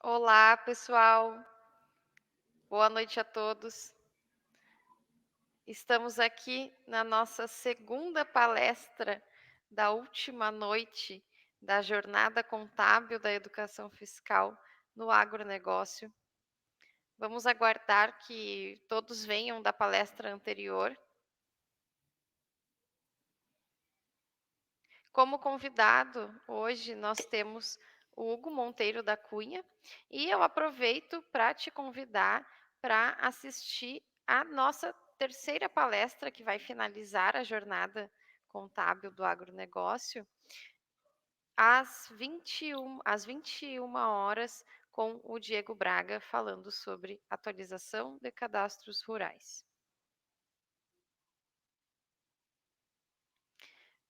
Olá, pessoal. Boa noite a todos. Estamos aqui na nossa segunda palestra da última noite da Jornada Contábil da Educação Fiscal no Agronegócio. Vamos aguardar que todos venham da palestra anterior. Como convidado, hoje nós temos o Hugo Monteiro da Cunha e eu aproveito para te convidar para assistir a nossa terceira palestra que vai finalizar a jornada contábil do agronegócio às 21 horas com o Diego Braga falando sobre atualização de cadastros rurais.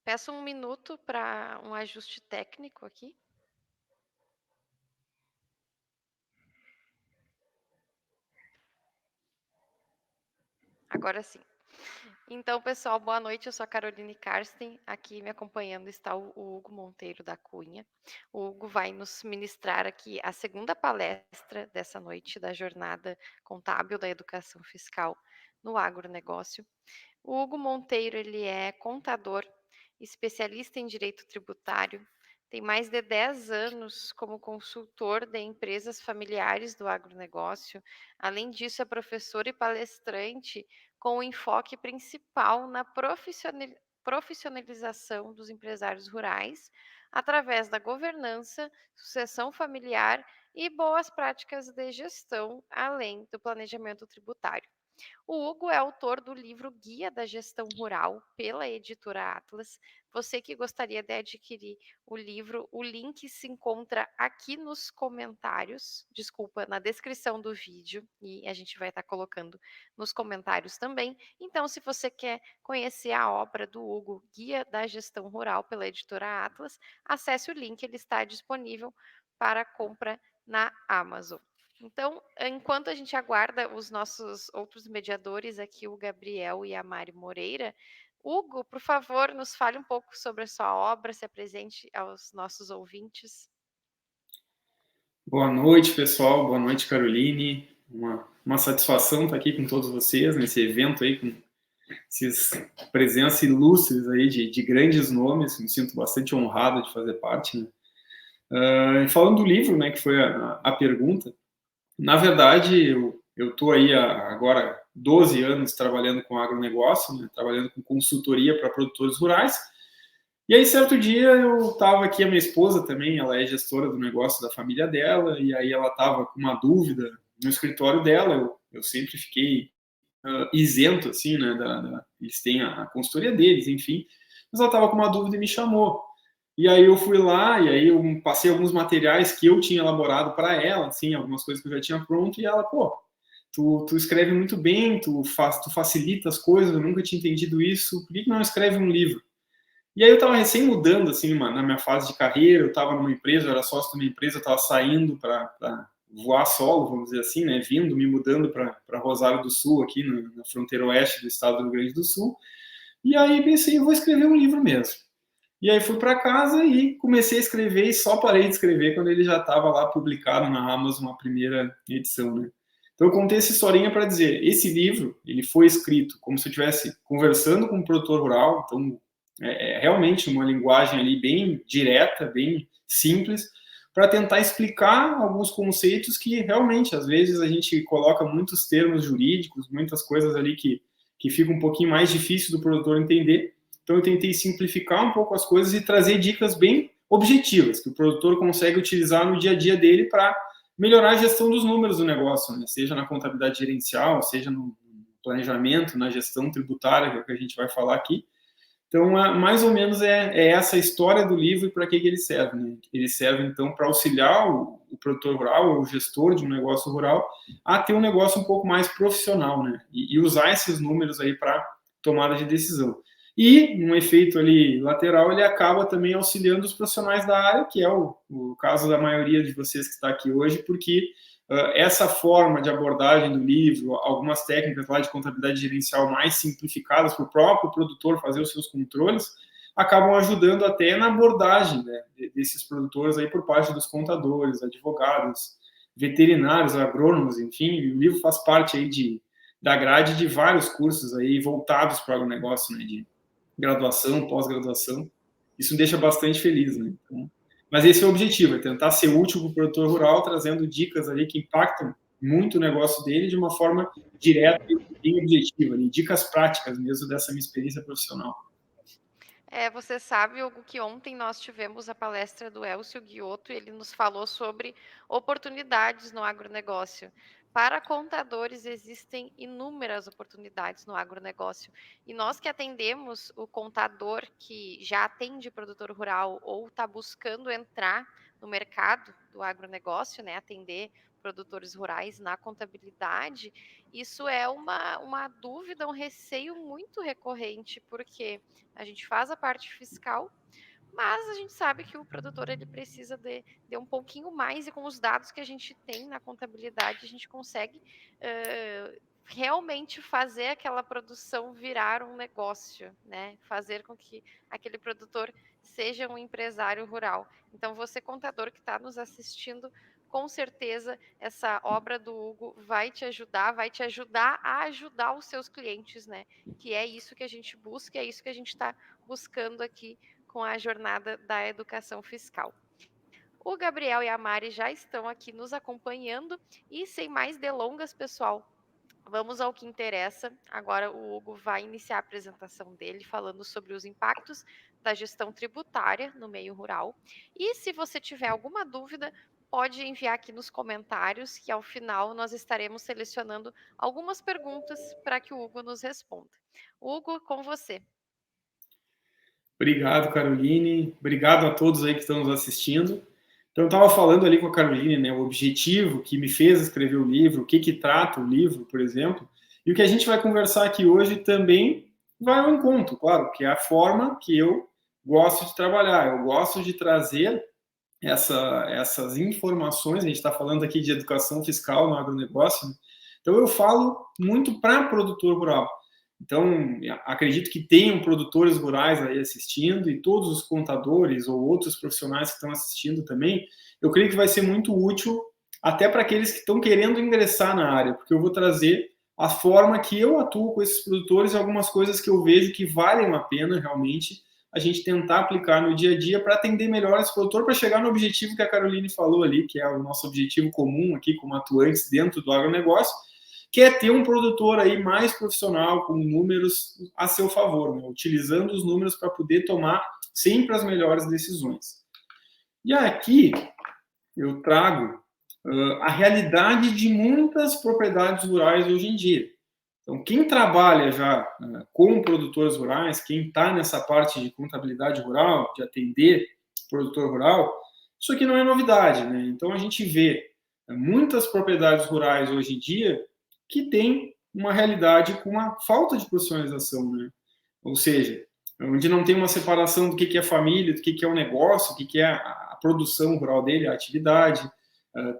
Peço um minuto para um ajuste técnico aqui. Agora sim. Então, pessoal, boa noite. Eu sou a Caroline Karsten. Aqui me acompanhando está o Hugo Monteiro da Cunha. O Hugo vai nos ministrar aqui a segunda palestra dessa noite da Jornada Contábil da Educação Fiscal no Agronegócio. O Hugo Monteiro, ele é contador, especialista em direito tributário, tem mais de 10 anos como consultor de empresas familiares do agronegócio. Além disso, é professor e palestrante com o enfoque principal na profissionalização dos empresários rurais, através da governança, sucessão familiar e boas práticas de gestão, além do planejamento tributário. O Hugo é autor do livro Guia da Gestão Rural, pela editora Atlas. Você que gostaria de adquirir o livro, o link se encontra aqui nos comentários, desculpa, na descrição do vídeo, e a gente vai estar colocando nos comentários também. Então, se você quer conhecer a obra do Hugo, Guia da Gestão Rural, pela editora Atlas, acesse o link, ele está disponível para compra na Amazon. Então, enquanto a gente aguarda os nossos outros mediadores aqui, o Gabriel e a Mari Moreira, Hugo, por favor, nos fale um pouco sobre a sua obra, se apresente aos nossos ouvintes. Boa noite, pessoal. Boa noite, Caroline. Uma satisfação estar aqui com todos vocês nesse evento aí, com essas presenças ilustres aí de grandes nomes. Me sinto bastante honrado de fazer parte, né? Falando do livro, né, que foi a pergunta, na verdade, eu estou aí agora 12 anos trabalhando com agronegócio, né, trabalhando com consultoria para produtores rurais. E aí, certo dia, eu estava aqui, a minha esposa também, ela é gestora do negócio da família dela, e aí ela estava com uma dúvida no escritório dela, eu sempre fiquei isento, assim, né, eles têm a consultoria deles, enfim, mas ela estava com uma dúvida e me chamou. E aí eu fui lá, e aí eu passei alguns materiais que eu tinha elaborado para ela, assim, algumas coisas que eu já tinha pronto, e ela, pô, tu escreve muito bem, tu facilita as coisas, eu nunca tinha entendido isso, por que não escreve um livro? E aí eu estava recém mudando, assim, na minha fase de carreira, eu estava numa empresa, eu era sócio de uma empresa, eu estava saindo para voar solo, vamos dizer assim, né, vindo, me mudando para Rosário do Sul, aqui na fronteira oeste do estado do Rio Grande do Sul, e aí pensei, eu vou escrever um livro mesmo. E aí fui para casa e comecei a escrever e só parei de escrever quando ele já estava lá publicado na Amazon, a primeira edição, né. Então eu contei essa historinha para dizer, esse livro, ele foi escrito como se eu estivesse conversando com um produtor rural, então é realmente uma linguagem ali bem direta, bem simples, para tentar explicar alguns conceitos que realmente, às vezes, a gente coloca muitos termos jurídicos, muitas coisas ali que fica um pouquinho mais difícil do produtor entender. Então, eu tentei simplificar um pouco as coisas e trazer dicas bem objetivas, que o produtor consegue utilizar no dia a dia dele para melhorar a gestão dos números do negócio, né? Seja na contabilidade gerencial, seja no planejamento, na gestão tributária, que é o que a gente vai falar aqui. Então, mais ou menos é essa a história do livro e para que ele serve, né? Ele serve, então, para auxiliar o produtor rural, ou o gestor de um negócio rural, a ter um negócio um pouco mais profissional, né? E usar esses números aí para tomada de decisão. E, um efeito ali lateral, ele acaba também auxiliando os profissionais da área, que é o caso da maioria de vocês que está aqui hoje, porque essa forma de abordagem do livro, algumas técnicas lá de contabilidade gerencial mais simplificadas para o próprio produtor fazer os seus controles, acabam ajudando até na abordagem, né, desses produtores aí por parte dos contadores, advogados, veterinários, agrônomos, enfim, e o livro faz parte aí da grade de vários cursos aí voltados para o agronegócio, né, de graduação, pós-graduação. Isso me deixa bastante feliz, né? Então, mas esse é o objetivo, é tentar ser útil para o produtor rural, trazendo dicas ali que impactam muito o negócio dele de uma forma direta e bem objetiva, ali, dicas práticas mesmo dessa minha experiência profissional. Você sabe, Hugo, que ontem nós tivemos a palestra do Elcio Guiotto e ele nos falou sobre oportunidades no agronegócio. Para contadores, existem inúmeras oportunidades no agronegócio. E nós que atendemos o contador que já atende produtor rural ou está buscando entrar no mercado do agronegócio, né, atender produtores rurais na contabilidade, isso é uma dúvida, um receio muito recorrente, porque a gente faz a parte fiscal, mas a gente sabe que o produtor ele precisa de um pouquinho mais e com os dados que a gente tem na contabilidade a gente consegue realmente fazer aquela produção virar um negócio, né? Fazer com que aquele produtor seja um empresário rural. Então você contador que está nos assistindo, com certeza essa obra do Hugo vai te ajudar a ajudar os seus clientes, né? Que é isso que a gente busca, é isso que a gente está buscando aqui com a jornada da educação fiscal. O Gabriel e a Mari já estão aqui nos acompanhando e sem mais delongas, pessoal, vamos ao que interessa. Agora o Hugo vai iniciar a apresentação dele falando sobre os impactos da gestão tributária no meio rural. E se você tiver alguma dúvida, pode enviar aqui nos comentários, que ao final nós estaremos selecionando algumas perguntas para que o Hugo nos responda. Hugo, com você. Obrigado, Caroline. Obrigado a todos aí que estão nos assistindo. Então, eu estava falando ali com a Caroline, né, o objetivo que me fez escrever o livro, o que trata o livro, por exemplo, e o que a gente vai conversar aqui hoje também vai ao encontro, claro, que é a forma que eu gosto de trabalhar. Eu gosto de trazer essas informações, a gente está falando aqui de educação fiscal no agronegócio, né? Então eu falo muito para produtor rural. Então, acredito que tenham produtores rurais aí assistindo e todos os contadores ou outros profissionais que estão assistindo também, eu creio que vai ser muito útil até para aqueles que estão querendo ingressar na área, porque eu vou trazer a forma que eu atuo com esses produtores e algumas coisas que eu vejo que valem a pena realmente a gente tentar aplicar no dia a dia para atender melhor esse produtor, para chegar no objetivo que a Caroline falou ali, que é o nosso objetivo comum aqui como atuantes dentro do agronegócio, que é ter um produtor aí mais profissional, com números a seu favor, né? Utilizando os números para poder tomar sempre as melhores decisões. E aqui eu trago a realidade de muitas propriedades rurais hoje em dia. Então, quem trabalha já com produtores rurais, quem está nessa parte de contabilidade rural, de atender produtor rural, isso aqui não é novidade, né? Então, a gente vê muitas propriedades rurais hoje em dia que tem uma realidade com uma falta de profissionalização, né? Ou seja, onde não tem uma separação do que é família, do que é o negócio, o que é a produção rural dele, a atividade.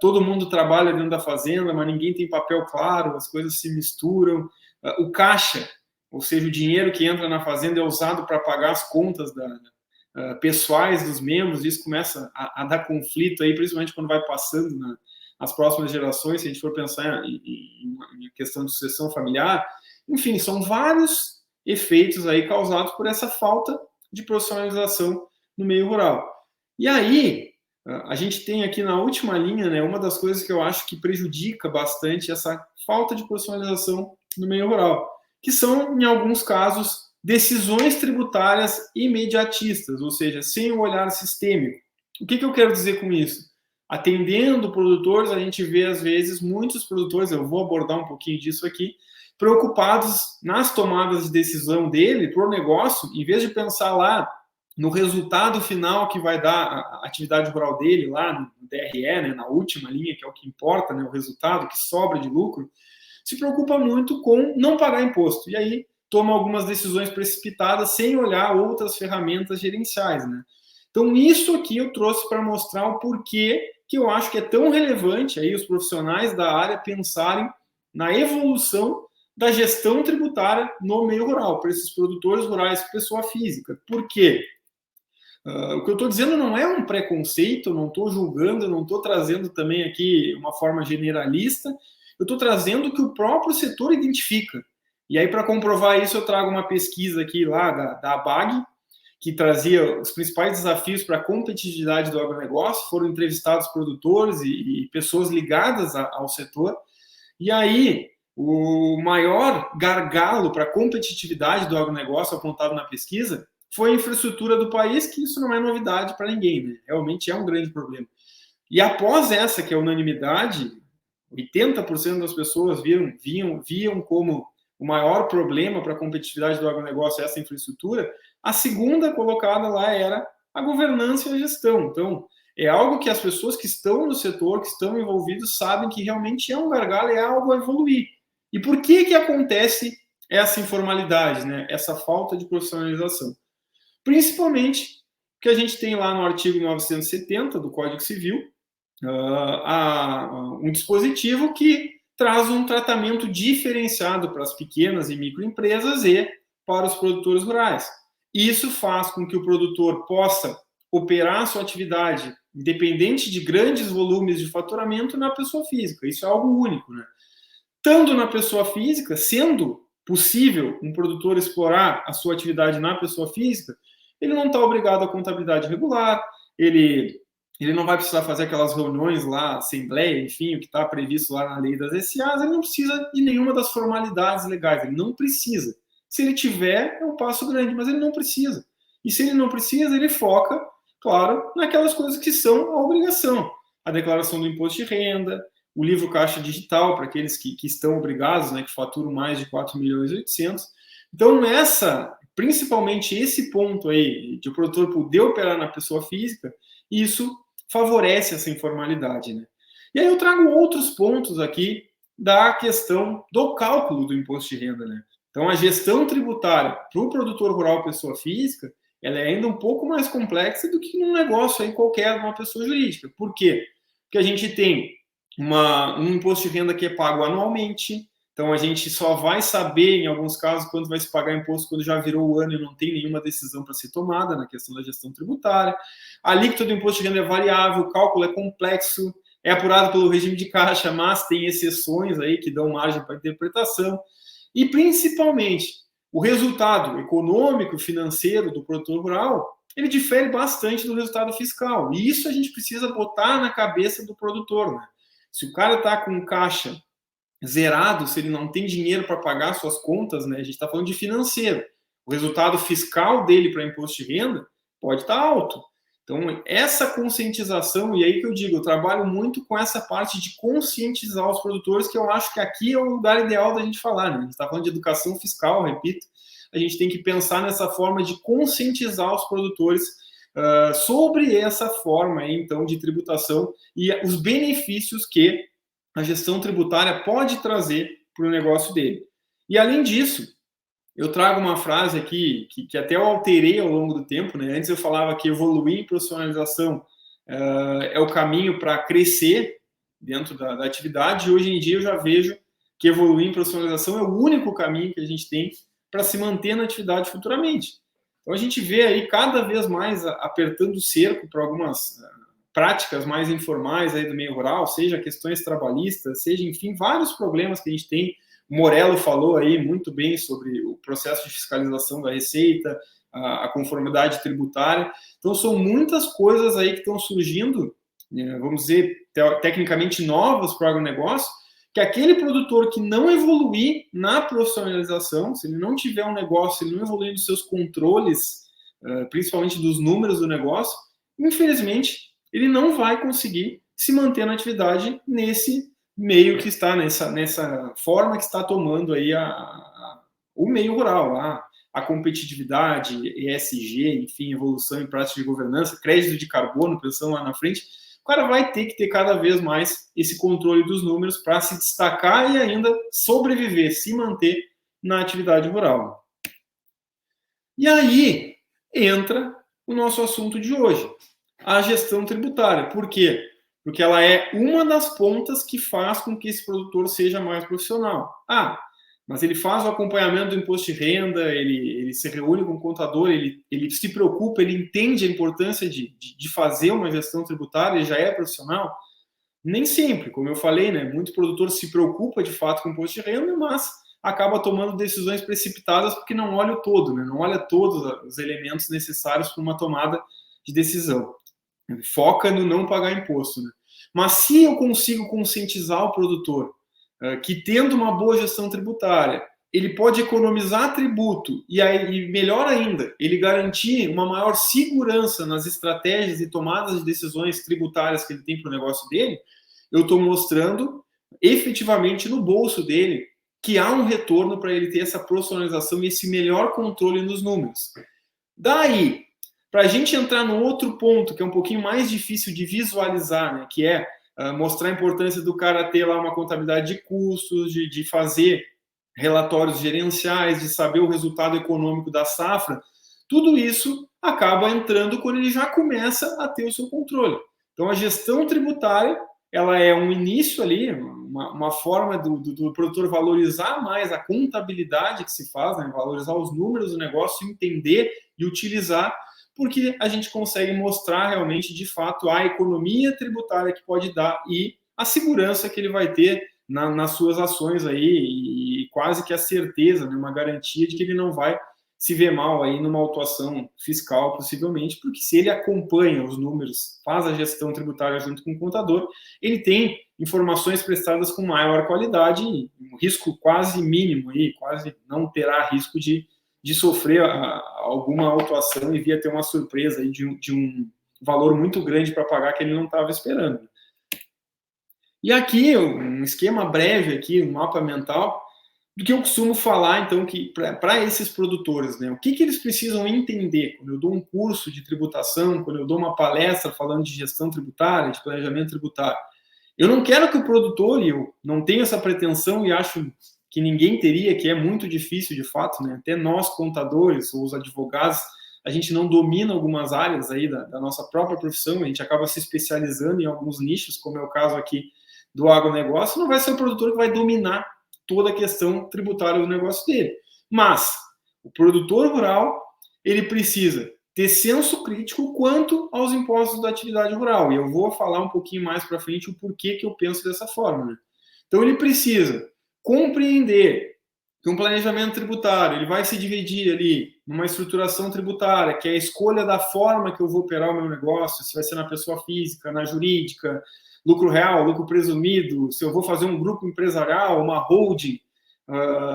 Todo mundo trabalha dentro da fazenda, mas ninguém tem papel claro, as coisas se misturam. O caixa, ou seja, o dinheiro que entra na fazenda é usado para pagar as contas pessoais dos membros, isso começa a dar conflito aí, principalmente quando vai passando nas próximas gerações, se a gente for pensar em questão de sucessão familiar. Enfim, são vários efeitos aí causados por essa falta de profissionalização no meio rural. E aí, a gente tem aqui na última linha, né, uma das coisas que eu acho que prejudica bastante essa falta de profissionalização no meio rural, que são, em alguns casos, decisões tributárias imediatistas, ou seja, sem o olhar sistêmico. O que eu quero dizer com isso? Atendendo produtores, a gente vê, às vezes, muitos produtores, eu vou abordar um pouquinho disso aqui, preocupados nas tomadas de decisão dele para o negócio, em vez de pensar lá no resultado final que vai dar a atividade rural dele, lá no DRE, né, na última linha, que é o que importa, né, o resultado que sobra de lucro, se preocupa muito com não pagar imposto. E aí toma algumas decisões precipitadas sem olhar outras ferramentas gerenciais, né? Então, isso aqui eu trouxe para mostrar o porquê que eu acho que é tão relevante aí os profissionais da área pensarem na evolução da gestão tributária no meio rural, para esses produtores rurais, pessoa física. Por quê? O que eu estou dizendo não é um preconceito, eu não estou julgando, eu não estou trazendo também aqui uma forma generalista, eu estou trazendo o que o próprio setor identifica. E aí, para comprovar isso, eu trago uma pesquisa aqui lá da ABAG, que trazia os principais desafios para a competitividade do agronegócio. Foram entrevistados produtores e pessoas ligadas ao setor. E aí, o maior gargalo para a competitividade do agronegócio apontado na pesquisa foi a infraestrutura do país, que isso não é novidade para ninguém, né? Realmente é um grande problema. E após essa, que é a unanimidade, 80% das pessoas viam como o maior problema para a competitividade do agronegócio essa infraestrutura. A segunda colocada lá era a governança e a gestão. Então, é algo que as pessoas que estão no setor, que estão envolvidos, sabem que realmente é um gargalo, é algo a evoluir. E por que acontece essa informalidade, né? Essa falta de profissionalização? Principalmente que a gente tem lá no artigo 970 do Código Civil um dispositivo que traz um tratamento diferenciado para as pequenas e microempresas e para os produtores rurais. Isso faz com que o produtor possa operar a sua atividade, independente de grandes volumes de faturamento, na pessoa física. Isso é algo único, né? Tanto na pessoa física, sendo possível um produtor explorar a sua atividade na pessoa física, ele não está obrigado à contabilidade regular, ele não vai precisar fazer aquelas reuniões lá, assembleia, enfim, o que está previsto lá na lei das SAs, ele não precisa de nenhuma das formalidades legais, ele não precisa. Se ele tiver, é um passo grande, mas ele não precisa. E se ele não precisa, ele foca, claro, naquelas coisas que são a obrigação. A declaração do imposto de renda, o livro caixa digital, para aqueles que estão obrigados, né, que faturam mais de 4.800.000. Então, principalmente esse ponto aí, de o produtor poder operar na pessoa física, isso favorece essa informalidade, né? E aí eu trago outros pontos aqui da questão do cálculo do imposto de renda, né? Então, a gestão tributária para o produtor rural pessoa física, ela é ainda um pouco mais complexa do que num negócio aí qualquer, uma pessoa jurídica. Por quê? Porque a gente tem um imposto de renda que é pago anualmente, então a gente só vai saber, em alguns casos, quando vai se pagar imposto quando já virou o ano e não tem nenhuma decisão para ser tomada na questão da gestão tributária. A alíquota do imposto de renda é variável, o cálculo é complexo, é apurado pelo regime de caixa, mas tem exceções aí que dão margem para interpretação. E, principalmente, o resultado econômico, financeiro do produtor rural, ele difere bastante do resultado fiscal. E isso a gente precisa botar na cabeça do produtor, né? Se o cara está com caixa zerado, se ele não tem dinheiro para pagar suas contas, né? A gente está falando de financeiro. O resultado fiscal dele para imposto de renda pode estar alto. Então, essa conscientização, e aí que eu digo, eu trabalho muito com essa parte de conscientizar os produtores, que eu acho que aqui é o lugar ideal da gente falar, né? A gente está falando de educação fiscal, repito, a gente tem que pensar nessa forma de conscientizar os produtores sobre essa forma, aí, então, de tributação e os benefícios que a gestão tributária pode trazer para o negócio dele. E, além disso, eu trago uma frase aqui que até eu alterei ao longo do tempo, né? Antes eu falava que evoluir em profissionalização é o caminho para crescer dentro da atividade, e hoje em dia eu já vejo que evoluir em profissionalização é o único caminho que a gente tem para se manter na atividade futuramente. Então a gente vê aí cada vez mais apertando o cerco para algumas práticas mais informais aí do meio rural, seja questões trabalhistas, seja, enfim, vários problemas que a gente tem. O Morello falou aí muito bem sobre o processo de fiscalização da Receita, a conformidade tributária. Então, são muitas coisas aí que estão surgindo, vamos dizer, tecnicamente novas para o agronegócio, que aquele produtor que não evoluir na profissionalização, se ele não tiver um negócio, se ele não evoluir nos seus controles, principalmente dos números do negócio, infelizmente, ele não vai conseguir se manter na atividade nesse meio que está, nessa forma que está tomando aí o meio rural, a competitividade, ESG, enfim, evolução em prática de governança, crédito de carbono, pensando lá na frente. O cara vai ter que ter cada vez mais esse controle dos números para se destacar e ainda sobreviver, se manter na atividade rural. E aí entra o nosso assunto de hoje, a gestão tributária. Por quê? Porque ela é uma das pontas que faz com que esse produtor seja mais profissional. mas ele faz o acompanhamento do imposto de renda, ele se reúne com o contador, ele se preocupa, ele entende a importância de fazer uma gestão tributária, ele já é profissional. Nem sempre, como eu falei, né? Muito produtor se preocupa de fato com o imposto de renda, mas acaba tomando decisões precipitadas porque não olha o todo, né? Não olha todos os elementos necessários para uma tomada de decisão. Foca no não pagar imposto, né? Mas se eu consigo conscientizar o produtor que tendo uma boa gestão tributária, ele pode economizar tributo e melhor ainda, ele garantir uma maior segurança nas estratégias e tomadas de decisões tributárias que ele tem para o negócio dele, eu estou mostrando efetivamente no bolso dele que há um retorno para ele ter essa profissionalização e esse melhor controle nos números. Daí, para a gente entrar no outro ponto, que é um pouquinho mais difícil de visualizar, né, que é mostrar a importância do cara ter lá uma contabilidade de custos, de fazer relatórios gerenciais, de saber o resultado econômico da safra, tudo isso acaba entrando quando ele já começa a ter o seu controle. Então, a gestão tributária, ela é um início ali, uma forma do produtor valorizar mais a contabilidade que se faz, né? Valorizar os números do negócio, entender e utilizar, porque a gente consegue mostrar realmente, de fato, a economia tributária que pode dar e a segurança que ele vai ter nas suas ações aí e quase que a certeza, né, uma garantia de que ele não vai se ver mal aí numa autuação fiscal, possivelmente, porque se ele acompanha os números, faz a gestão tributária junto com o contador, ele tem informações prestadas com maior qualidade e um risco quase mínimo aí, quase não terá risco de sofrer alguma autuação e vir a ter uma surpresa aí de um valor muito grande para pagar que ele não estava esperando. E aqui, um esquema breve aqui, um mapa mental, do que eu costumo falar, então, que para esses produtores, né, o que eles precisam entender quando eu dou um curso de tributação, quando eu dou uma palestra falando de gestão tributária, de planejamento tributário. Eu não quero que o produtor, e eu não tenho essa pretensão e acho que ninguém teria, que é muito difícil de fato, né? Até nós, contadores ou os advogados, a gente não domina algumas áreas aí da nossa própria profissão, a gente acaba se especializando em alguns nichos, como é o caso aqui do agronegócio, não vai ser o produtor que vai dominar toda a questão tributária do negócio dele. Mas o produtor rural, ele precisa ter senso crítico quanto aos impostos da atividade rural. E eu vou falar um pouquinho mais para frente o porquê que eu penso dessa forma, né? Então ele precisa compreender que um planejamento tributário ele vai se dividir ali numa estruturação tributária, que é a escolha da forma que eu vou operar o meu negócio, se vai ser na pessoa física, na jurídica, lucro real, lucro presumido, se eu vou fazer um grupo empresarial, uma holding,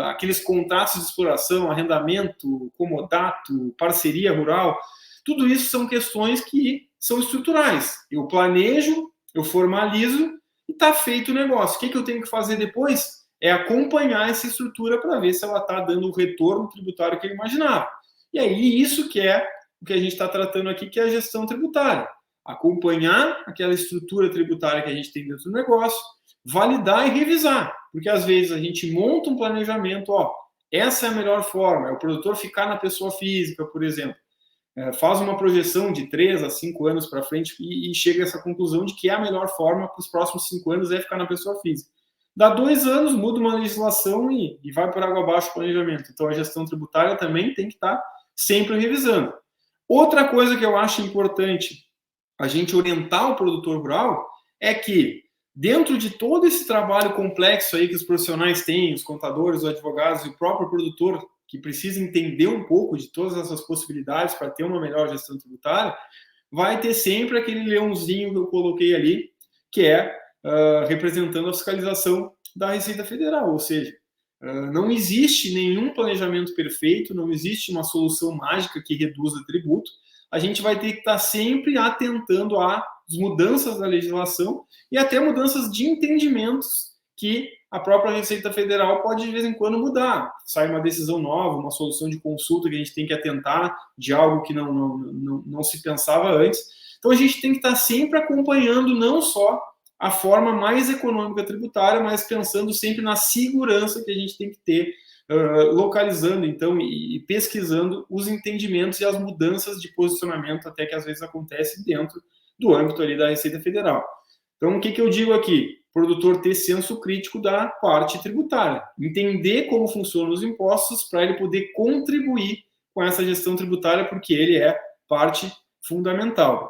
aqueles contratos de exploração, arrendamento, comodato, parceria rural, tudo isso são questões que são estruturais. Eu planejo, eu formalizo e está feito o negócio. O que eu tenho que fazer depois? É acompanhar essa estrutura para ver se ela está dando o retorno tributário que eu imaginava. E aí, isso que é o que a gente está tratando aqui, que é a gestão tributária. Acompanhar aquela estrutura tributária que a gente tem dentro do negócio, validar e revisar. Porque, às vezes, a gente monta um planejamento, essa é a melhor forma, é o produtor ficar na pessoa física, por exemplo. Faz uma projeção de 3 a 5 anos para frente e chega a essa conclusão de que a melhor forma para os próximos 5 anos é ficar na pessoa física. Dá 2 anos, muda uma legislação e vai por água abaixo o planejamento. Então, a gestão tributária também tem que estar sempre revisando. Outra coisa que eu acho importante a gente orientar o produtor rural é que, dentro de todo esse trabalho complexo aí que os profissionais têm, os contadores, os advogados e o próprio produtor, que precisa entender um pouco de todas essas possibilidades para ter uma melhor gestão tributária, vai ter sempre aquele leãozinho que eu coloquei ali, que é representando a fiscalização da Receita Federal, ou seja, não existe nenhum planejamento perfeito, não existe uma solução mágica que reduza tributo, a gente vai ter que estar sempre atentando às mudanças da legislação e até mudanças de entendimentos que a própria Receita Federal pode, de vez em quando, mudar. Sai uma decisão nova, uma solução de consulta que a gente tem que atentar de algo que não se pensava antes. Então, a gente tem que estar sempre acompanhando não só a forma mais econômica tributária, mas pensando sempre na segurança que a gente tem que ter, localizando, então, e pesquisando os entendimentos e as mudanças de posicionamento até que, às vezes, acontece dentro do âmbito ali da Receita Federal. Então, o que eu digo aqui? produtor ter senso crítico da parte tributária, entender como funcionam os impostos para ele poder contribuir com essa gestão tributária, porque ele é parte fundamental.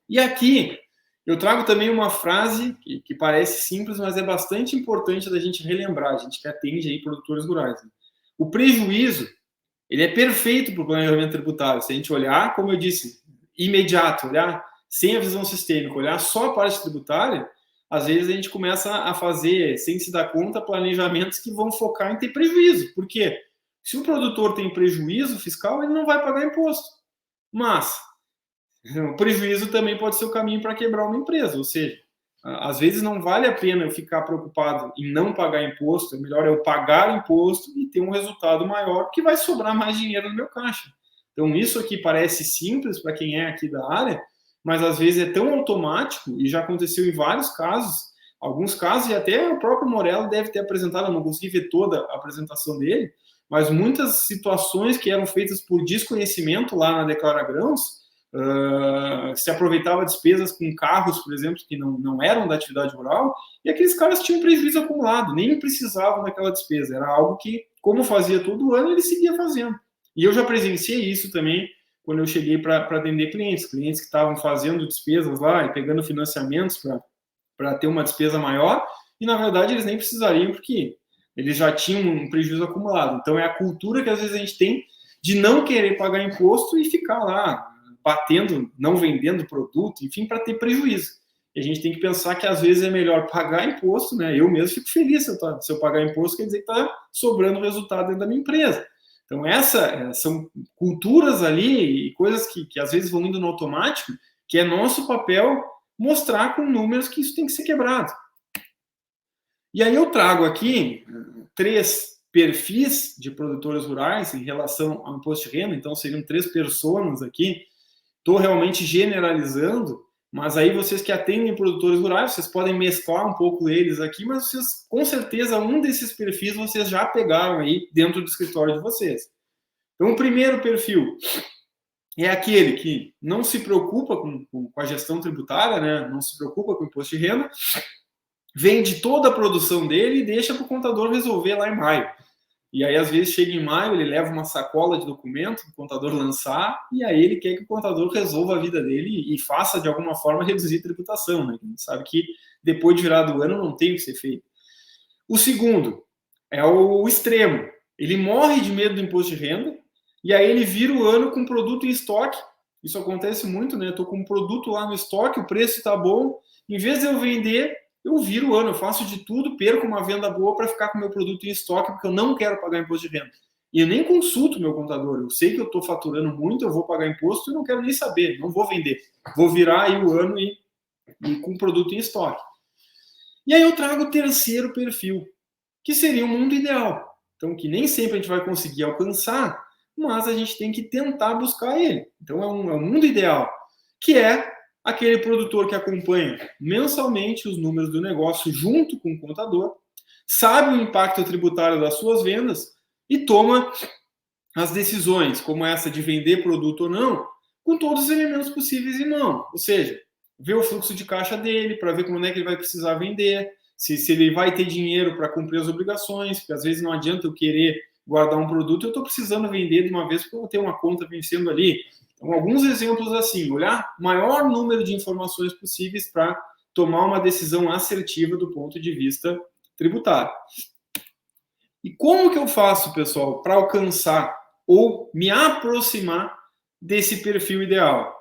E aqui eu trago também uma frase que parece simples, mas é bastante importante da gente relembrar, a gente que atende aí produtores rurais. Né? O prejuízo, ele é perfeito para o planejamento tributário. Se a gente olhar, como eu disse, imediato, olhar sem a visão sistêmica, olhar só a parte tributária, às vezes a gente começa a fazer, sem se dar conta, planejamentos que vão focar em ter prejuízo. Por quê? Se o produtor tem prejuízo fiscal, ele não vai pagar imposto. Mas o prejuízo também pode ser o caminho para quebrar uma empresa. Ou seja, às vezes não vale a pena eu ficar preocupado em não pagar imposto, é melhor eu pagar imposto e ter um resultado maior, que vai sobrar mais dinheiro no meu caixa. Então, isso aqui parece simples para quem é aqui da área, mas às vezes é tão automático, e já aconteceu em vários casos, alguns casos, e até o próprio Morello deve ter apresentado, eu não consegui ver toda a apresentação dele, mas muitas situações que eram feitas por desconhecimento lá na Declara Grãos, se aproveitava despesas com carros, por exemplo, que não eram da atividade rural, e aqueles caras tinham prejuízo acumulado, nem precisavam daquela despesa, era algo que, como fazia todo ano, ele seguia fazendo. E eu já presenciei isso também quando eu cheguei para atender clientes que estavam fazendo despesas lá e pegando financiamentos para ter uma despesa maior, e na verdade eles nem precisariam, porque eles já tinham um prejuízo acumulado. Então é a cultura que às vezes a gente tem de não querer pagar imposto e ficar lá batendo, não vendendo produto, enfim, para ter prejuízo. E a gente tem que pensar que às vezes é melhor pagar imposto, né? Eu mesmo fico feliz se eu pagar imposto, quer dizer que está sobrando resultado dentro da minha empresa. Então, são culturas ali e coisas que às vezes vão indo no automático, que é nosso papel mostrar com números que isso tem que ser quebrado. E aí eu trago aqui 3 perfis de produtores rurais em relação ao imposto de renda, então seriam 3 personas aqui. Estou realmente generalizando, mas aí vocês que atendem produtores rurais, vocês podem mesclar um pouco eles aqui, mas vocês, com certeza, um desses perfis vocês já pegaram aí dentro do escritório de vocês. Então, o primeiro perfil é aquele que não se preocupa com a gestão tributária, né? Não se preocupa com o imposto de renda, vende toda a produção dele e deixa para o contador resolver lá em maio. E aí, às vezes, chega em maio, ele leva uma sacola de documento para o contador lançar, e aí ele quer que o contador resolva a vida dele e faça, de alguma forma, reduzir a tributação. Né? A gente sabe que, depois de virado o ano, não tem o que ser feito. O segundo é o extremo. Ele morre de medo do imposto de renda, e aí ele vira o ano com produto em estoque. Isso acontece muito, né? Eu estou com um produto lá no estoque, o preço está bom, em vez de eu vender, eu viro o ano, eu faço de tudo, perco uma venda boa para ficar com o meu produto em estoque, porque eu não quero pagar imposto de renda. E eu nem consulto meu contador, eu sei que eu estou faturando muito, eu vou pagar imposto e não quero nem saber, não vou vender. Vou virar aí o ano e com o produto em estoque. E aí eu trago o terceiro perfil, que seria o mundo ideal. Então, que nem sempre a gente vai conseguir alcançar, mas a gente tem que tentar buscar ele. Então, é um mundo ideal, que é aquele produtor que acompanha mensalmente os números do negócio junto com o contador, sabe o impacto tributário das suas vendas e toma as decisões, como essa de vender produto ou não, com todos os elementos possíveis em mão. Ou seja, ver o fluxo de caixa dele, para ver como é que ele vai precisar vender, se ele vai ter dinheiro para cumprir as obrigações, porque às vezes não adianta eu querer guardar um produto, eu estou precisando vender de uma vez porque eu vou ter uma conta vencendo ali. Então, alguns exemplos assim, olhar o maior número de informações possíveis para tomar uma decisão assertiva do ponto de vista tributário. E como que eu faço, pessoal, para alcançar ou me aproximar desse perfil ideal?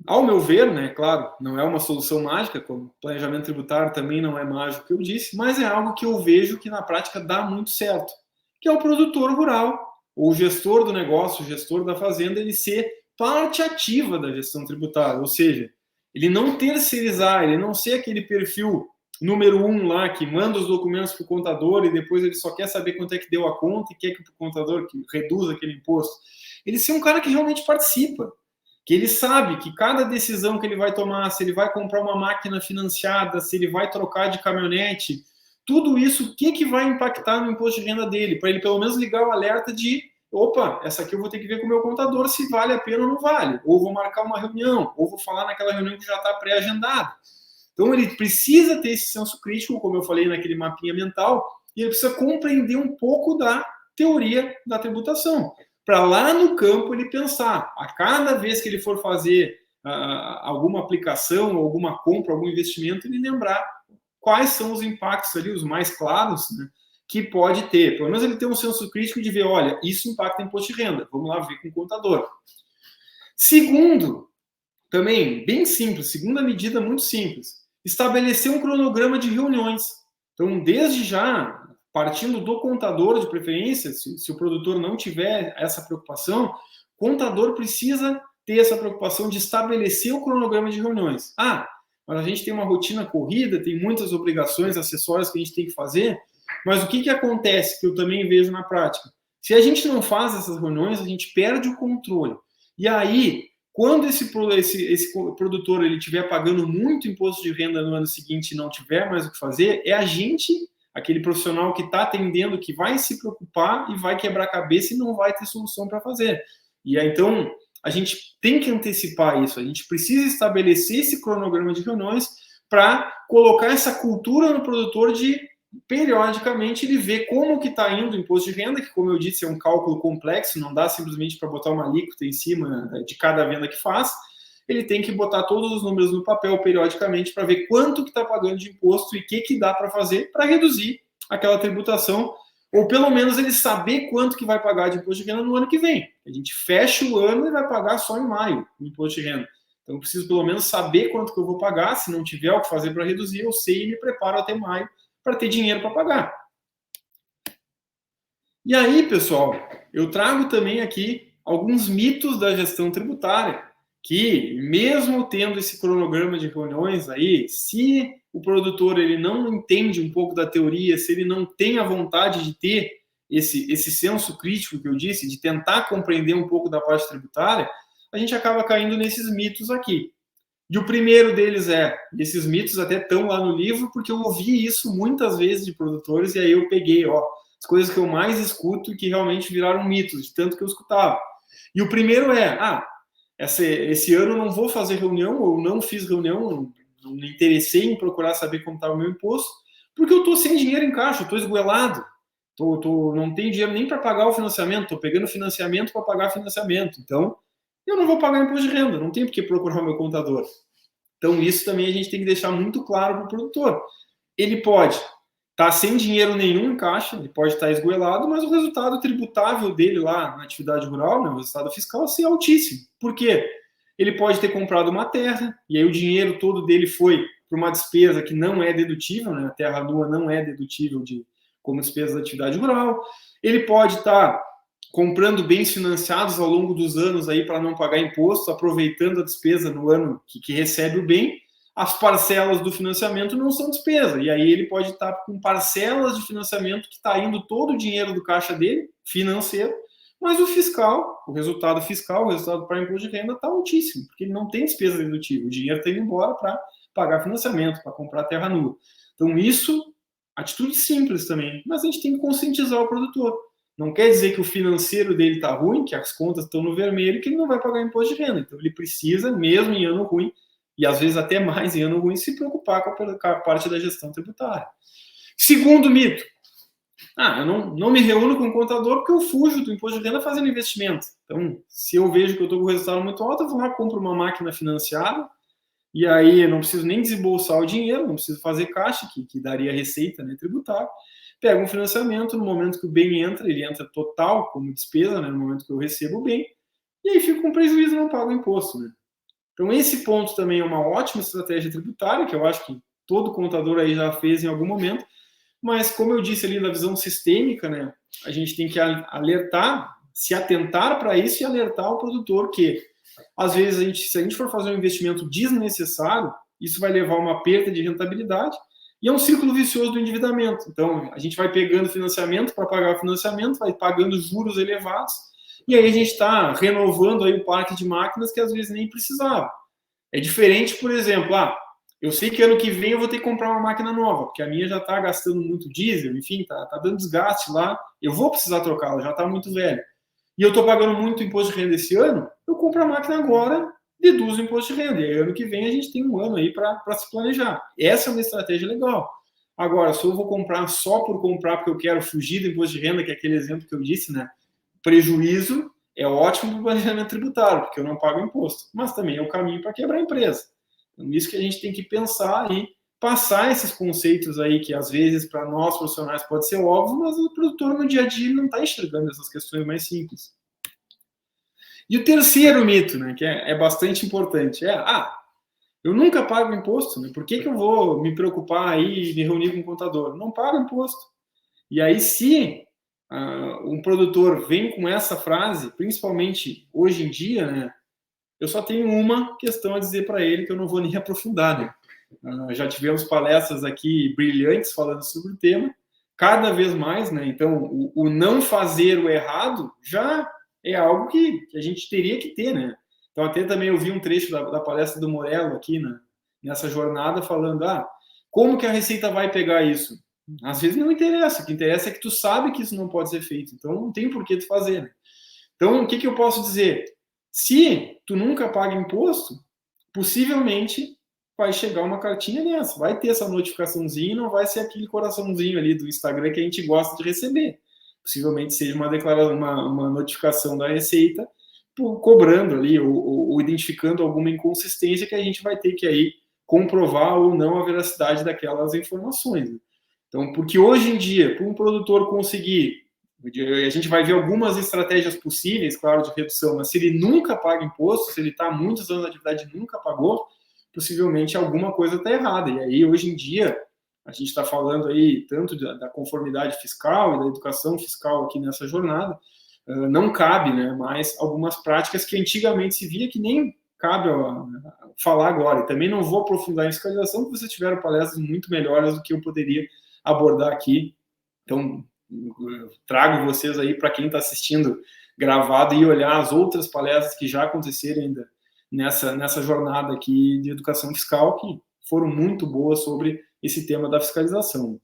Ao meu ver, né, claro, não é uma solução mágica, como planejamento tributário também não é mágico, que eu disse, mas é algo que eu vejo que na prática dá muito certo, que é o produtor rural, ou o gestor do negócio, o gestor da fazenda, ele ser parte ativa da gestão tributária, ou seja, ele não terceirizar, ele não ser aquele perfil número 1 lá, que manda os documentos para o contador e depois ele só quer saber quanto é que deu a conta e quer que o contador que reduza aquele imposto. Ele ser um cara que realmente participa, que ele sabe que cada decisão que ele vai tomar, se ele vai comprar uma máquina financiada, se ele vai trocar de caminhonete, tudo isso, o que vai impactar no imposto de renda dele? Para ele pelo menos ligar o alerta de, opa, essa aqui eu vou ter que ver com o meu contador se vale a pena ou não vale. Ou vou marcar uma reunião, ou vou falar naquela reunião que já está pré-agendada. Então, ele precisa ter esse senso crítico, como eu falei naquele mapinha mental, e ele precisa compreender um pouco da teoria da tributação, para lá no campo ele pensar, a cada vez que ele for fazer alguma aplicação, alguma compra, algum investimento, ele lembrar quais são os impactos ali, os mais claros, né, que pode ter. Pelo menos ele tem um senso crítico de ver, olha, isso impacta imposto de renda, vamos lá ver com o contador. Segundo, também bem simples, segunda medida muito simples, estabelecer um cronograma de reuniões. Então, desde já, partindo do contador de preferência, se o produtor não tiver essa preocupação, o contador precisa ter essa preocupação de estabelecer o cronograma de reuniões. Mas a gente tem uma rotina corrida, tem muitas obrigações acessórias que a gente tem que fazer, mas o que acontece, que eu também vejo na prática? Se a gente não faz essas reuniões, a gente perde o controle. E aí, quando esse produtor ele estiver pagando muito imposto de renda no ano seguinte e não tiver mais o que fazer, é a gente, aquele profissional que está atendendo, que vai se preocupar e vai quebrar a cabeça e não vai ter solução para fazer. E aí, então, a gente tem que antecipar isso, a gente precisa estabelecer esse cronograma de reuniões para colocar essa cultura no produtor de, periodicamente, ele ver como que está indo o imposto de renda, que, como eu disse, é um cálculo complexo, não dá simplesmente para botar uma alíquota em cima de cada venda que faz, ele tem que botar todos os números no papel periodicamente para ver quanto que está pagando de imposto e o que dá para fazer para reduzir aquela tributação, ou pelo menos ele saber quanto que vai pagar de imposto de renda no ano que vem. A gente fecha o ano e vai pagar só em maio o imposto de renda. Então, eu preciso pelo menos saber quanto que eu vou pagar. Se não tiver o que fazer para reduzir, eu sei e me preparo até maio para ter dinheiro para pagar. E aí, pessoal, eu trago também aqui alguns mitos da gestão tributária, que mesmo tendo esse cronograma de reuniões aí, se o produtor ele não entende um pouco da teoria, se ele não tem a vontade de ter esse senso crítico que eu disse, de tentar compreender um pouco da parte tributária, a gente acaba caindo nesses mitos aqui. E o primeiro deles esses mitos até estão lá no livro, porque eu ouvi isso muitas vezes de produtores, e aí eu peguei, as coisas que eu mais escuto e que realmente viraram mitos, de tanto que eu escutava. E o primeiro esse ano eu não vou fazer reunião, ou não fiz reunião, não me interessei em procurar saber como está o meu imposto, porque eu estou sem dinheiro em caixa, estou esgoelado, não tenho dinheiro nem para pagar o financiamento, estou pegando financiamento para pagar financiamento, então eu não vou pagar imposto de renda, não tenho por que procurar o meu contador. Então isso também a gente tem que deixar muito claro para o produtor. Ele pode estar sem dinheiro nenhum em caixa, ele pode estar esgoelado, mas o resultado tributável dele lá na atividade rural, né, o resultado fiscal, ser altíssimo. Por quê? Ele pode ter comprado uma terra, e aí o dinheiro todo dele foi para uma despesa que não é dedutível, né? A terra nua não é dedutível como despesa da atividade rural. Ele pode estar comprando bens financiados ao longo dos anos aí para não pagar imposto, aproveitando a despesa no ano que recebe o bem. As parcelas do financiamento não são despesa, e aí ele pode estar com parcelas de financiamento que está indo todo o dinheiro do caixa dele, financeiro, mas o fiscal, o resultado para imposto de renda está altíssimo, porque ele não tem despesa dedutível, o dinheiro está indo embora para pagar financiamento, para comprar terra nua. Então isso, atitude simples também, mas a gente tem que conscientizar o produtor. Não quer dizer que o financeiro dele está ruim, que as contas estão no vermelho, que ele não vai pagar imposto de renda. Então ele precisa, mesmo em ano ruim, e às vezes até mais em ano ruim, se preocupar com a parte da gestão tributária. Segundo mito, eu não me reúno com o contador porque eu fujo do imposto de renda fazendo investimento. Então, se eu vejo que eu estou com o resultado muito alto, eu vou lá, compro uma máquina financiada, e aí eu não preciso nem desembolsar o dinheiro, não preciso fazer caixa, que daria receita, né, tributária. Pego um financiamento, no momento que o bem entra, ele entra total como despesa, né, no momento que eu recebo o bem, e aí fico com prejuízo e não pago imposto, né? Então, esse ponto também é uma ótima estratégia tributária, que eu acho que todo contador aí já fez em algum momento, mas, como eu disse ali na visão sistêmica, né, a gente tem que alertar, se atentar para isso e alertar o produtor que, às vezes, se a gente for fazer um investimento desnecessário, isso vai levar a uma perda de rentabilidade e é um círculo vicioso do endividamento. Então, a gente vai pegando financiamento para pagar o financiamento, vai pagando juros elevados, e aí a gente está renovando aí o parque de máquinas que às vezes nem precisava. É diferente, por exemplo, eu sei que ano que vem eu vou ter que comprar uma máquina nova, porque a minha já está gastando muito diesel, enfim, está dando desgaste lá, eu vou precisar trocá-la, já está muito velha. E eu estou pagando muito imposto de renda esse ano, eu compro a máquina agora deduz o imposto de renda. E aí, ano que vem a gente tem um ano aí para se planejar. Essa é uma estratégia legal. Agora, se eu vou comprar só por comprar porque eu quero fugir do imposto de renda, que é aquele exemplo que eu disse, né? Prejuízo é ótimo para o planejamento tributário, porque eu não pago imposto, mas também é o caminho para quebrar a empresa. Então, isso que a gente tem que pensar e passar esses conceitos aí, que às vezes para nós profissionais pode ser óbvio, mas o produtor no dia a dia não está enxergando essas questões mais simples. E o terceiro mito, né, que é bastante importante, eu nunca pago imposto, né? Por que eu vou me preocupar aí e me reunir com o contador? Não pago imposto. E aí, se um produtor vem com essa frase, principalmente hoje em dia, né, eu só tenho uma questão a dizer para ele que eu não vou nem aprofundar. Né? Já tivemos palestras aqui brilhantes falando sobre o tema, cada vez mais, né? Então, o não fazer o errado já é algo que a gente teria que ter, né? Então, até também eu vi um trecho da palestra do Morello aqui, né, nessa jornada, falando, como que a Receita vai pegar isso? Às vezes não interessa, o que interessa é que tu sabe que isso não pode ser feito, então não tem por que tu fazer. Né? Então, o que eu posso dizer? Se tu nunca paga imposto, possivelmente vai chegar uma cartinha dessa, vai ter essa notificaçãozinha e não vai ser aquele coraçãozinho ali do Instagram que a gente gosta de receber. Possivelmente seja uma declaração, uma notificação da Receita cobrando ali ou identificando alguma inconsistência que a gente vai ter que aí comprovar ou não a veracidade daquelas informações. Então, porque hoje em dia, para um produtor conseguir, a gente vai ver algumas estratégias possíveis, claro, de redução, mas se ele nunca paga imposto, se ele está há muitos anos na atividade e nunca pagou, possivelmente alguma coisa está errada. E aí, hoje em dia, a gente está falando aí tanto da conformidade fiscal e da educação fiscal aqui nessa jornada, não cabe, né, mais algumas práticas que antigamente se via que nem cabe falar agora. E também não vou aprofundar em fiscalização, porque vocês tiveram palestras muito melhores do que eu poderia abordar aqui. Então, trago vocês aí para quem está assistindo gravado e olhar as outras palestras que já aconteceram ainda nessa jornada aqui de educação fiscal, que foram muito boas sobre esse tema da fiscalização.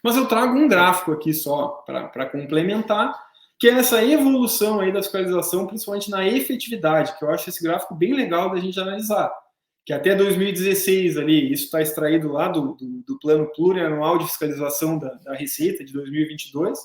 Mas eu trago um gráfico aqui só para complementar, que é essa evolução aí da fiscalização, principalmente na efetividade, que eu acho esse gráfico bem legal da gente analisar. Que até 2016 ali, isso está extraído lá do plano plurianual de fiscalização da Receita de 2022.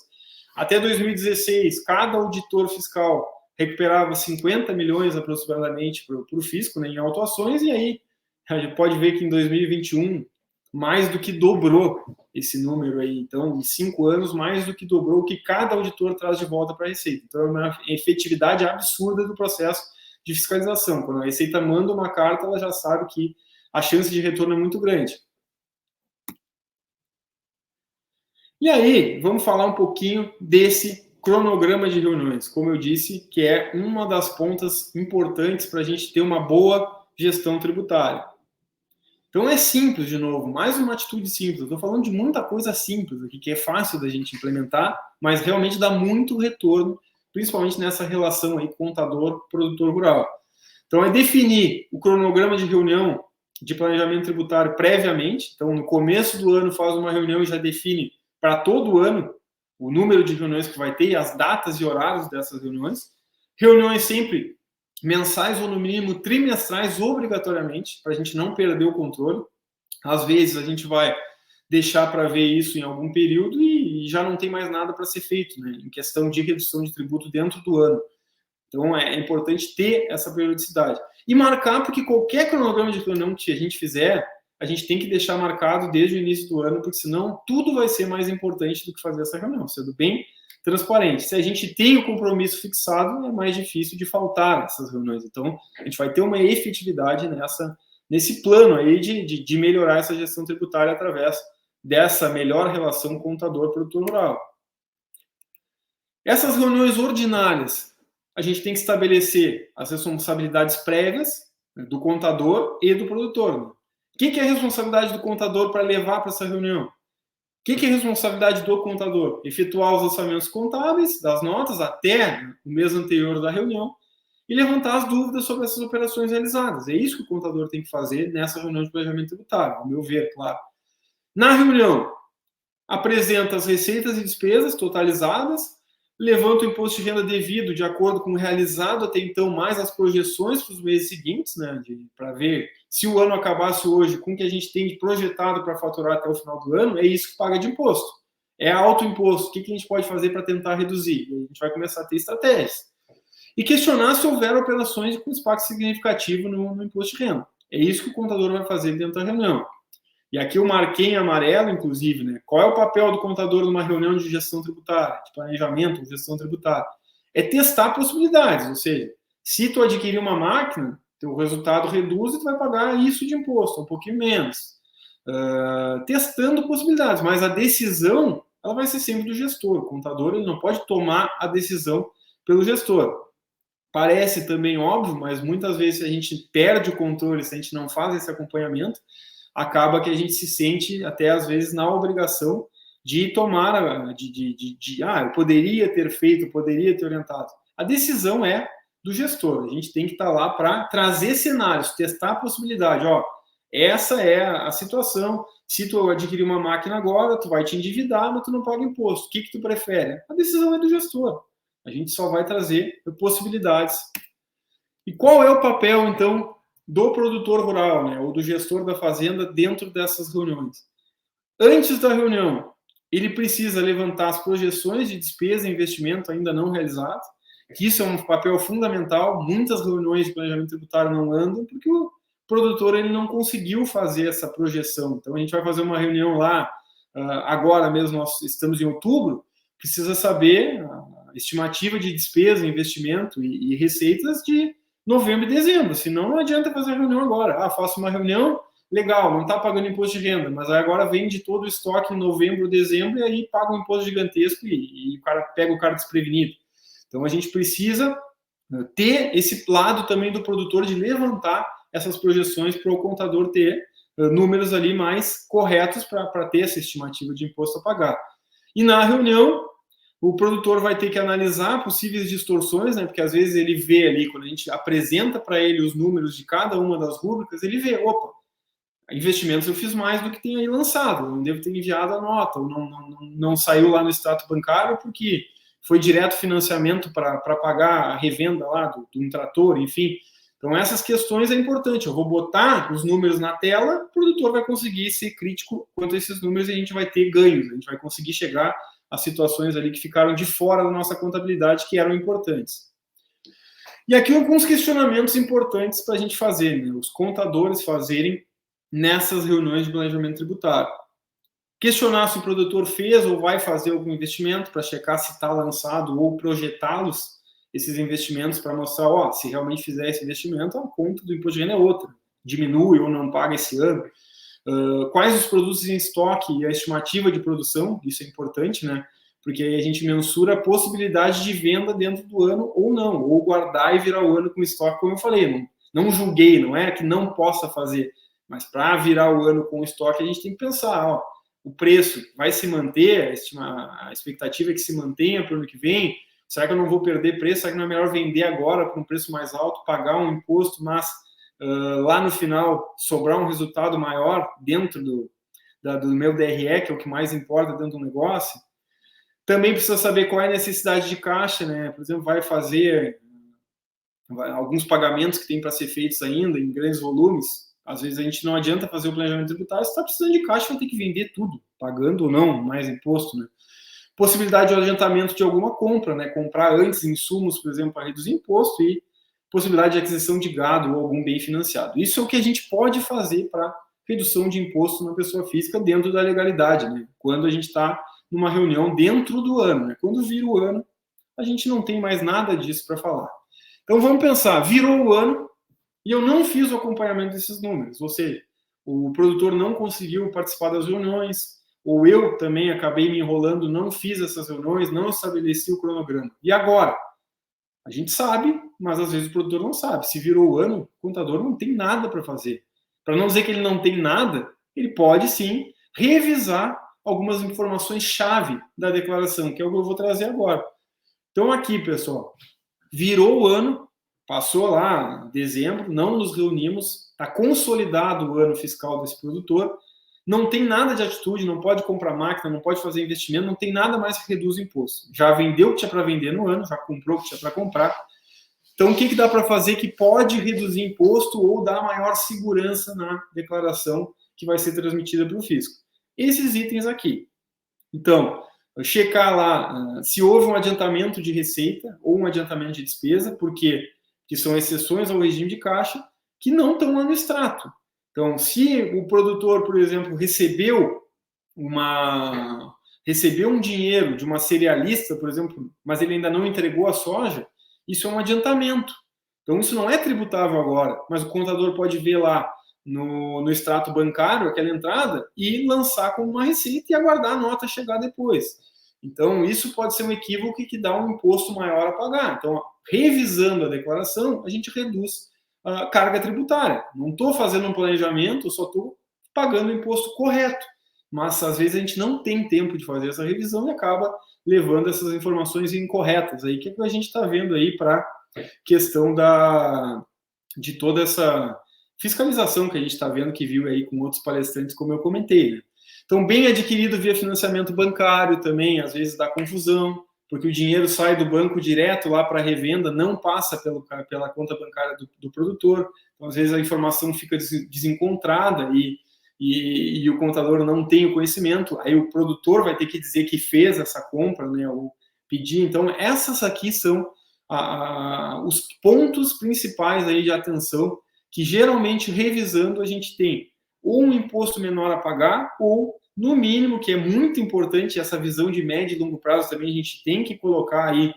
Até 2016, cada auditor fiscal recuperava 50 milhões aproximadamente para o fisco, né, em autuações, e aí a gente pode ver que em 2021 mais do que dobrou esse número aí. Então, em 5 anos, mais do que dobrou o que cada auditor traz de volta para a Receita. Então, é uma efetividade absurda do processo de fiscalização. Quando a Receita manda uma carta, ela já sabe que a chance de retorno é muito grande. E aí, vamos falar um pouquinho desse cronograma de reuniões, como eu disse, que é uma das pontas importantes para a gente ter uma boa gestão tributária. Então é simples, de novo, mais uma atitude simples. Estou falando de muita coisa simples aqui, que é fácil da gente implementar, mas realmente dá muito retorno, principalmente nessa relação aí contador-produtor rural. Então é definir o cronograma de reunião de planejamento tributário previamente. Então, no começo do ano faz uma reunião e já define para todo o ano o número de reuniões que vai ter, as datas e horários dessas reuniões. Reuniões sempre mensais ou, no mínimo, trimestrais, obrigatoriamente, para a gente não perder o controle. Às vezes, a gente vai deixar para ver isso em algum período e já não tem mais nada para ser feito, né, em questão de redução de tributo dentro do ano. Então, é importante ter essa periodicidade. E marcar, porque qualquer cronograma de reunião que a gente fizer, a gente tem que deixar marcado desde o início do ano, porque senão tudo vai ser mais importante do que fazer essa reunião, sendo bem transparente. Se a gente tem o compromisso fixado, é mais difícil de faltar essas reuniões. Então, a gente vai ter uma efetividade nesse plano aí de melhorar essa gestão tributária através dessa melhor relação contador-produtor rural. Essas reuniões ordinárias, a gente tem que estabelecer as responsabilidades prévias, né, do contador e do produtor. Né? O que é a responsabilidade do contador para levar para essa reunião? O que é a responsabilidade do contador? Efetuar os lançamentos contábeis das notas até o mês anterior da reunião e levantar as dúvidas sobre essas operações realizadas. É isso que o contador tem que fazer nessa reunião de planejamento tributário, ao meu ver, claro. Na reunião, apresenta as receitas e despesas totalizadas, levanta o imposto de renda devido de acordo com o realizado até então, mais as projeções para os meses seguintes, né, para ver se o ano acabasse hoje com o que a gente tem projetado para faturar até o final do ano, é isso que paga de imposto. É alto imposto, o que a gente pode fazer para tentar reduzir? E a gente vai começar a ter estratégias. E questionar se houver operações com impacto significativo no imposto de renda. É isso que o contador vai fazer dentro da reunião. E aqui eu marquei em amarelo, inclusive, né? Qual é o papel do contador numa reunião de gestão tributária, de planejamento, de gestão tributária? É testar possibilidades, ou seja, se tu adquirir uma máquina, teu resultado reduz e tu vai pagar isso de imposto, um pouquinho menos. Testando possibilidades, mas a decisão ela vai ser sempre do gestor. O contador ele não pode tomar a decisão pelo gestor. Parece também óbvio, mas muitas vezes a gente perde o controle, se a gente não faz esse acompanhamento, acaba que a gente se sente até às vezes na obrigação de tomar, eu poderia ter feito, poderia ter orientado. A decisão é do gestor. A gente tem que estar lá para trazer cenários, testar a possibilidade. Essa é a situação. Se tu adquirir uma máquina agora, tu vai te endividar, mas tu não paga imposto. O que tu prefere? A decisão é do gestor. A gente só vai trazer possibilidades. E qual é o papel, então, do produtor rural, né, ou do gestor da fazenda dentro dessas reuniões? Antes da reunião, ele precisa levantar as projeções de despesa e investimento ainda não realizados, que isso é um papel fundamental. Muitas reuniões de planejamento tributário não andam porque o produtor ele não conseguiu fazer essa projeção. Então, a gente vai fazer uma reunião lá, agora mesmo, nós estamos em outubro, precisa saber a estimativa de despesa, investimento e receitas de novembro e dezembro, senão não adianta fazer a reunião agora. Faço uma reunião, legal, não está pagando imposto de renda, mas agora vende todo o estoque em novembro, dezembro, e aí paga um imposto gigantesco e o cara pega o cara desprevenido. Então, a gente precisa ter esse lado também do produtor de levantar essas projeções para o contador ter números ali mais corretos para ter essa estimativa de imposto a pagar. E na reunião, o produtor vai ter que analisar possíveis distorções, né? Porque às vezes ele vê ali, quando a gente apresenta para ele os números de cada uma das rúbricas, ele vê, opa, investimentos eu fiz mais do que tem aí lançado, eu não devo ter enviado a nota, ou não saiu lá no extrato bancário porque foi direto financiamento para pagar a revenda lá de um trator, enfim. Então, essas questões é importante. Eu vou botar os números na tela, o produtor vai conseguir ser crítico quanto a esses números e a gente vai ter ganhos, a gente vai conseguir chegar a situações ali que ficaram de fora da nossa contabilidade, que eram importantes. E aqui alguns questionamentos importantes para a gente fazer, né? Os contadores fazerem nessas reuniões de planejamento tributário. Questionar se o produtor fez ou vai fazer algum investimento para checar se está lançado ou projetá-los, esses investimentos, para mostrar, se realmente fizer esse investimento, a conta do imposto de renda é outra, diminui ou não paga esse ano. Quais os produtos em estoque e a estimativa de produção, isso é importante, né? Porque aí a gente mensura a possibilidade de venda dentro do ano ou não, ou guardar e virar o ano com estoque, como eu falei, não julguei, não é que não possa fazer, mas para virar o ano com estoque a gente tem que pensar, o preço vai se manter, a expectativa é que se mantenha para o ano que vem. Será que eu não vou perder preço? Será que não é melhor vender agora por um preço mais alto, pagar um imposto, mas lá no final sobrar um resultado maior dentro do meu DRE, que é o que mais importa dentro do negócio? Também precisa saber qual é a necessidade de caixa, né? Por exemplo, vai fazer alguns pagamentos que tem para ser feitos ainda em grandes volumes. Às vezes a gente não adianta fazer o planejamento tributário, se está precisando de caixa, vai ter que vender tudo, pagando ou não mais imposto, né? Possibilidade de adiantamento de alguma compra, né? Comprar antes insumos, por exemplo, para reduzir imposto, e possibilidade de aquisição de gado ou algum bem financiado. Isso é o que a gente pode fazer para redução de imposto na pessoa física dentro da legalidade, né? Quando a gente está numa reunião dentro do ano, né? Quando vira o ano, a gente não tem mais nada disso para falar. Então vamos pensar, virou o ano e eu não fiz o acompanhamento desses números, ou seja, o produtor não conseguiu participar das reuniões, ou eu também acabei me enrolando, não fiz essas reuniões, não estabeleci o cronograma. E agora? A gente sabe, mas às vezes o produtor não sabe. Se virou o ano, o contador não tem nada para fazer. Para não dizer que ele não tem nada, ele pode sim revisar algumas informações-chave da declaração, que é o que eu vou trazer agora. Então aqui, pessoal, virou o ano, passou lá dezembro, não nos reunimos, está consolidado o ano fiscal desse produtor, não tem nada de atitude, não pode comprar máquina, não pode fazer investimento, não tem nada mais que reduz o imposto. Já vendeu o que tinha para vender no ano, já comprou o que tinha para comprar. Então, o que dá para fazer que pode reduzir imposto ou dar maior segurança na declaração que vai ser transmitida para o fisco? Esses itens aqui. Então, checar lá se houve um adiantamento de receita ou um adiantamento de despesa, porque que são exceções ao regime de caixa que não estão lá no extrato. Então, se o produtor, por exemplo, recebeu um dinheiro de uma cerealista, por exemplo, mas ele ainda não entregou a soja, isso é um adiantamento. Então, isso não é tributável agora, mas o contador pode ver lá no extrato bancário aquela entrada e lançar como uma receita e aguardar a nota chegar depois. Então, isso pode ser um equívoco que dá um imposto maior a pagar. Então, revisando a declaração, a gente reduz a carga tributária. Não estou fazendo um planejamento, eu só estou pagando o imposto correto. Mas, às vezes, a gente não tem tempo de fazer essa revisão e acaba levando essas informações incorretas. Aí, que a gente está vendo aí para a questão de toda essa fiscalização que a gente está vendo, que viu aí com outros palestrantes, como eu comentei, né? Então, bem adquirido via financiamento bancário também, às vezes dá confusão, porque o dinheiro sai do banco direto lá para a revenda, não passa pela conta bancária do produtor. Então, às vezes a informação fica desencontrada e o contador não tem o conhecimento, aí o produtor vai ter que dizer que fez essa compra, né, ou pedir. Então, essas aqui são os pontos principais aí de atenção, que geralmente, revisando, a gente tem ou um imposto menor a pagar, ou, no mínimo, que é muito importante, essa visão de médio e longo prazo também a gente tem que colocar aí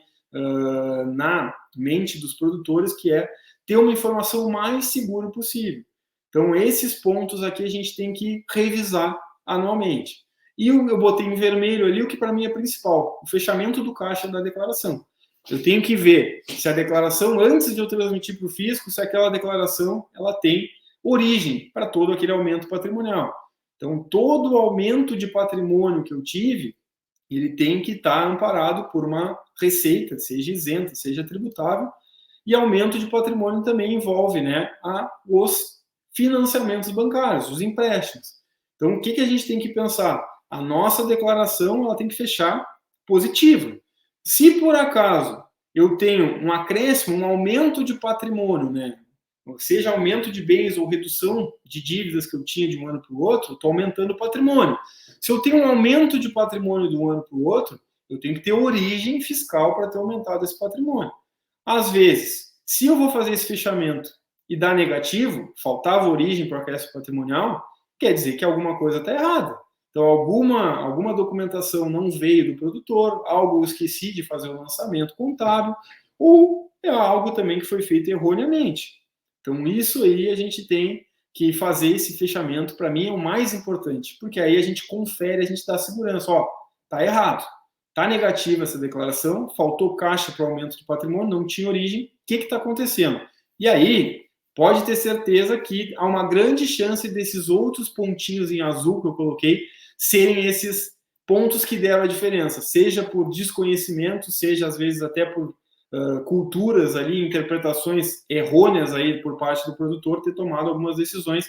na mente dos produtores, que é ter uma informação mais segura possível. Então, esses pontos aqui a gente tem que revisar anualmente. E eu botei em vermelho ali o que para mim é principal, o fechamento do caixa da declaração. Eu tenho que ver se a declaração, antes de eu transmitir para o fisco, se aquela declaração ela tem origem para todo aquele aumento patrimonial. Então, todo aumento de patrimônio que eu tive, ele tem que estar amparado por uma receita, seja isenta, seja tributável, e aumento de patrimônio também envolve, né, os financiamentos bancários, os empréstimos. Então, o que a gente tem que pensar? A nossa declaração ela tem que fechar positiva. Se por acaso eu tenho um acréscimo, um aumento de patrimônio, né, seja aumento de bens ou redução de dívidas que eu tinha de um ano para o outro, estou aumentando o patrimônio. Se eu tenho um aumento de patrimônio de um ano para o outro, eu tenho que ter origem fiscal para ter aumentado esse patrimônio. Às vezes, se eu vou fazer esse fechamento e dar negativo, faltava origem para o acréscimo patrimonial, quer dizer que alguma coisa está errada. Então, alguma documentação não veio do produtor, algo eu esqueci de fazer o lançamento contábil, ou é algo também que foi feito erroneamente. Então, isso aí a gente tem que fazer esse fechamento, para mim é o mais importante, porque aí a gente confere, a gente dá segurança. Ó, tá errado, tá negativa essa declaração, faltou caixa para o aumento de patrimônio, não tinha origem, o que está acontecendo? E aí, pode ter certeza que há uma grande chance desses outros pontinhos em azul que eu coloquei serem esses pontos que deram a diferença, seja por desconhecimento, seja às vezes até por culturas ali, interpretações errôneas aí por parte do produtor ter tomado algumas decisões,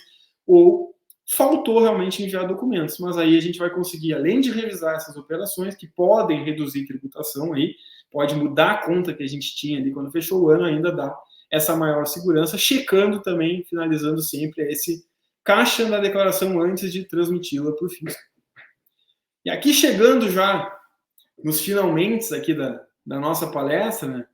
ou faltou realmente enviar documentos. Mas aí a gente vai conseguir, além de revisar essas operações, que podem reduzir tributação aí, pode mudar a conta que a gente tinha ali quando fechou o ano, ainda dá essa maior segurança, checando também, finalizando sempre esse caixa da declaração antes de transmiti-la para o fisco. E aqui chegando já nos finalmente aqui da nossa palestra, né,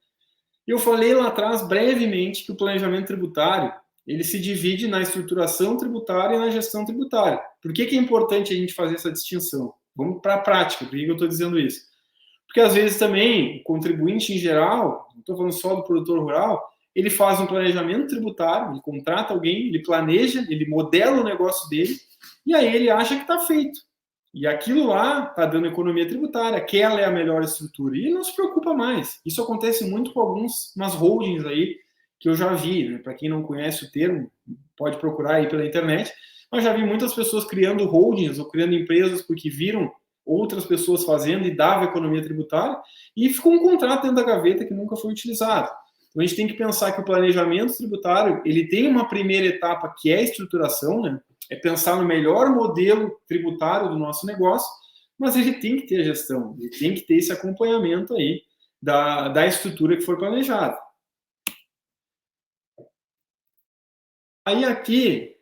eu falei lá atrás brevemente que o planejamento tributário ele se divide na estruturação tributária e na gestão tributária. Por que é importante a gente fazer essa distinção? Vamos para a prática, por que eu estou dizendo isso? Porque às vezes também o contribuinte em geral, não estou falando só do produtor rural, ele faz um planejamento tributário, ele contrata alguém, ele planeja, ele modela o negócio dele, e aí ele acha que está feito. E aquilo lá está dando economia tributária, aquela é a melhor estrutura. E ele não se preocupa mais. Isso acontece muito com umas holdings aí que eu já vi, né? Para quem não conhece o termo, pode procurar aí pela internet. Mas já vi muitas pessoas criando holdings ou criando empresas porque viram outras pessoas fazendo e dava economia tributária e ficou um contrato dentro da gaveta que nunca foi utilizado. Então a gente tem que pensar que o planejamento tributário ele tem uma primeira etapa que é a estruturação, né? é pensar no melhor modelo tributário do nosso negócio, mas ele tem que ter a gestão, ele tem que ter esse acompanhamento aí da estrutura que for planejada. Aí aqui,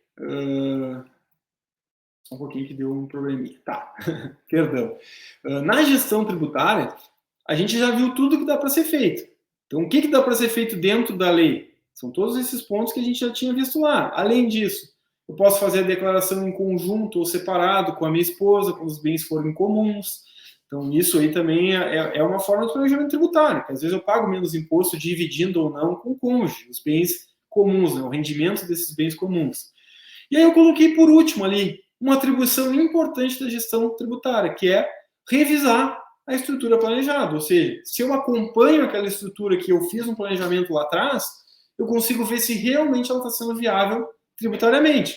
só um pouquinho que deu um probleminha, tá, perdão. Na gestão tributária, a gente já viu tudo que dá para ser feito. Então, o que dá para ser feito dentro da lei? São todos esses pontos que a gente já tinha visto lá. Além disso, eu posso fazer a declaração em conjunto ou separado com a minha esposa, quando os bens forem comuns. Então, isso aí também é uma forma de planejamento tributário, que às vezes eu pago menos imposto dividindo ou não com o cônjuge, os bens comuns, né, o rendimento desses bens comuns. E aí eu coloquei por último ali uma atribuição importante da gestão tributária, que é revisar a estrutura planejada. Ou seja, se eu acompanho aquela estrutura que eu fiz um planejamento lá atrás, eu consigo ver se realmente ela está sendo viável tributariamente.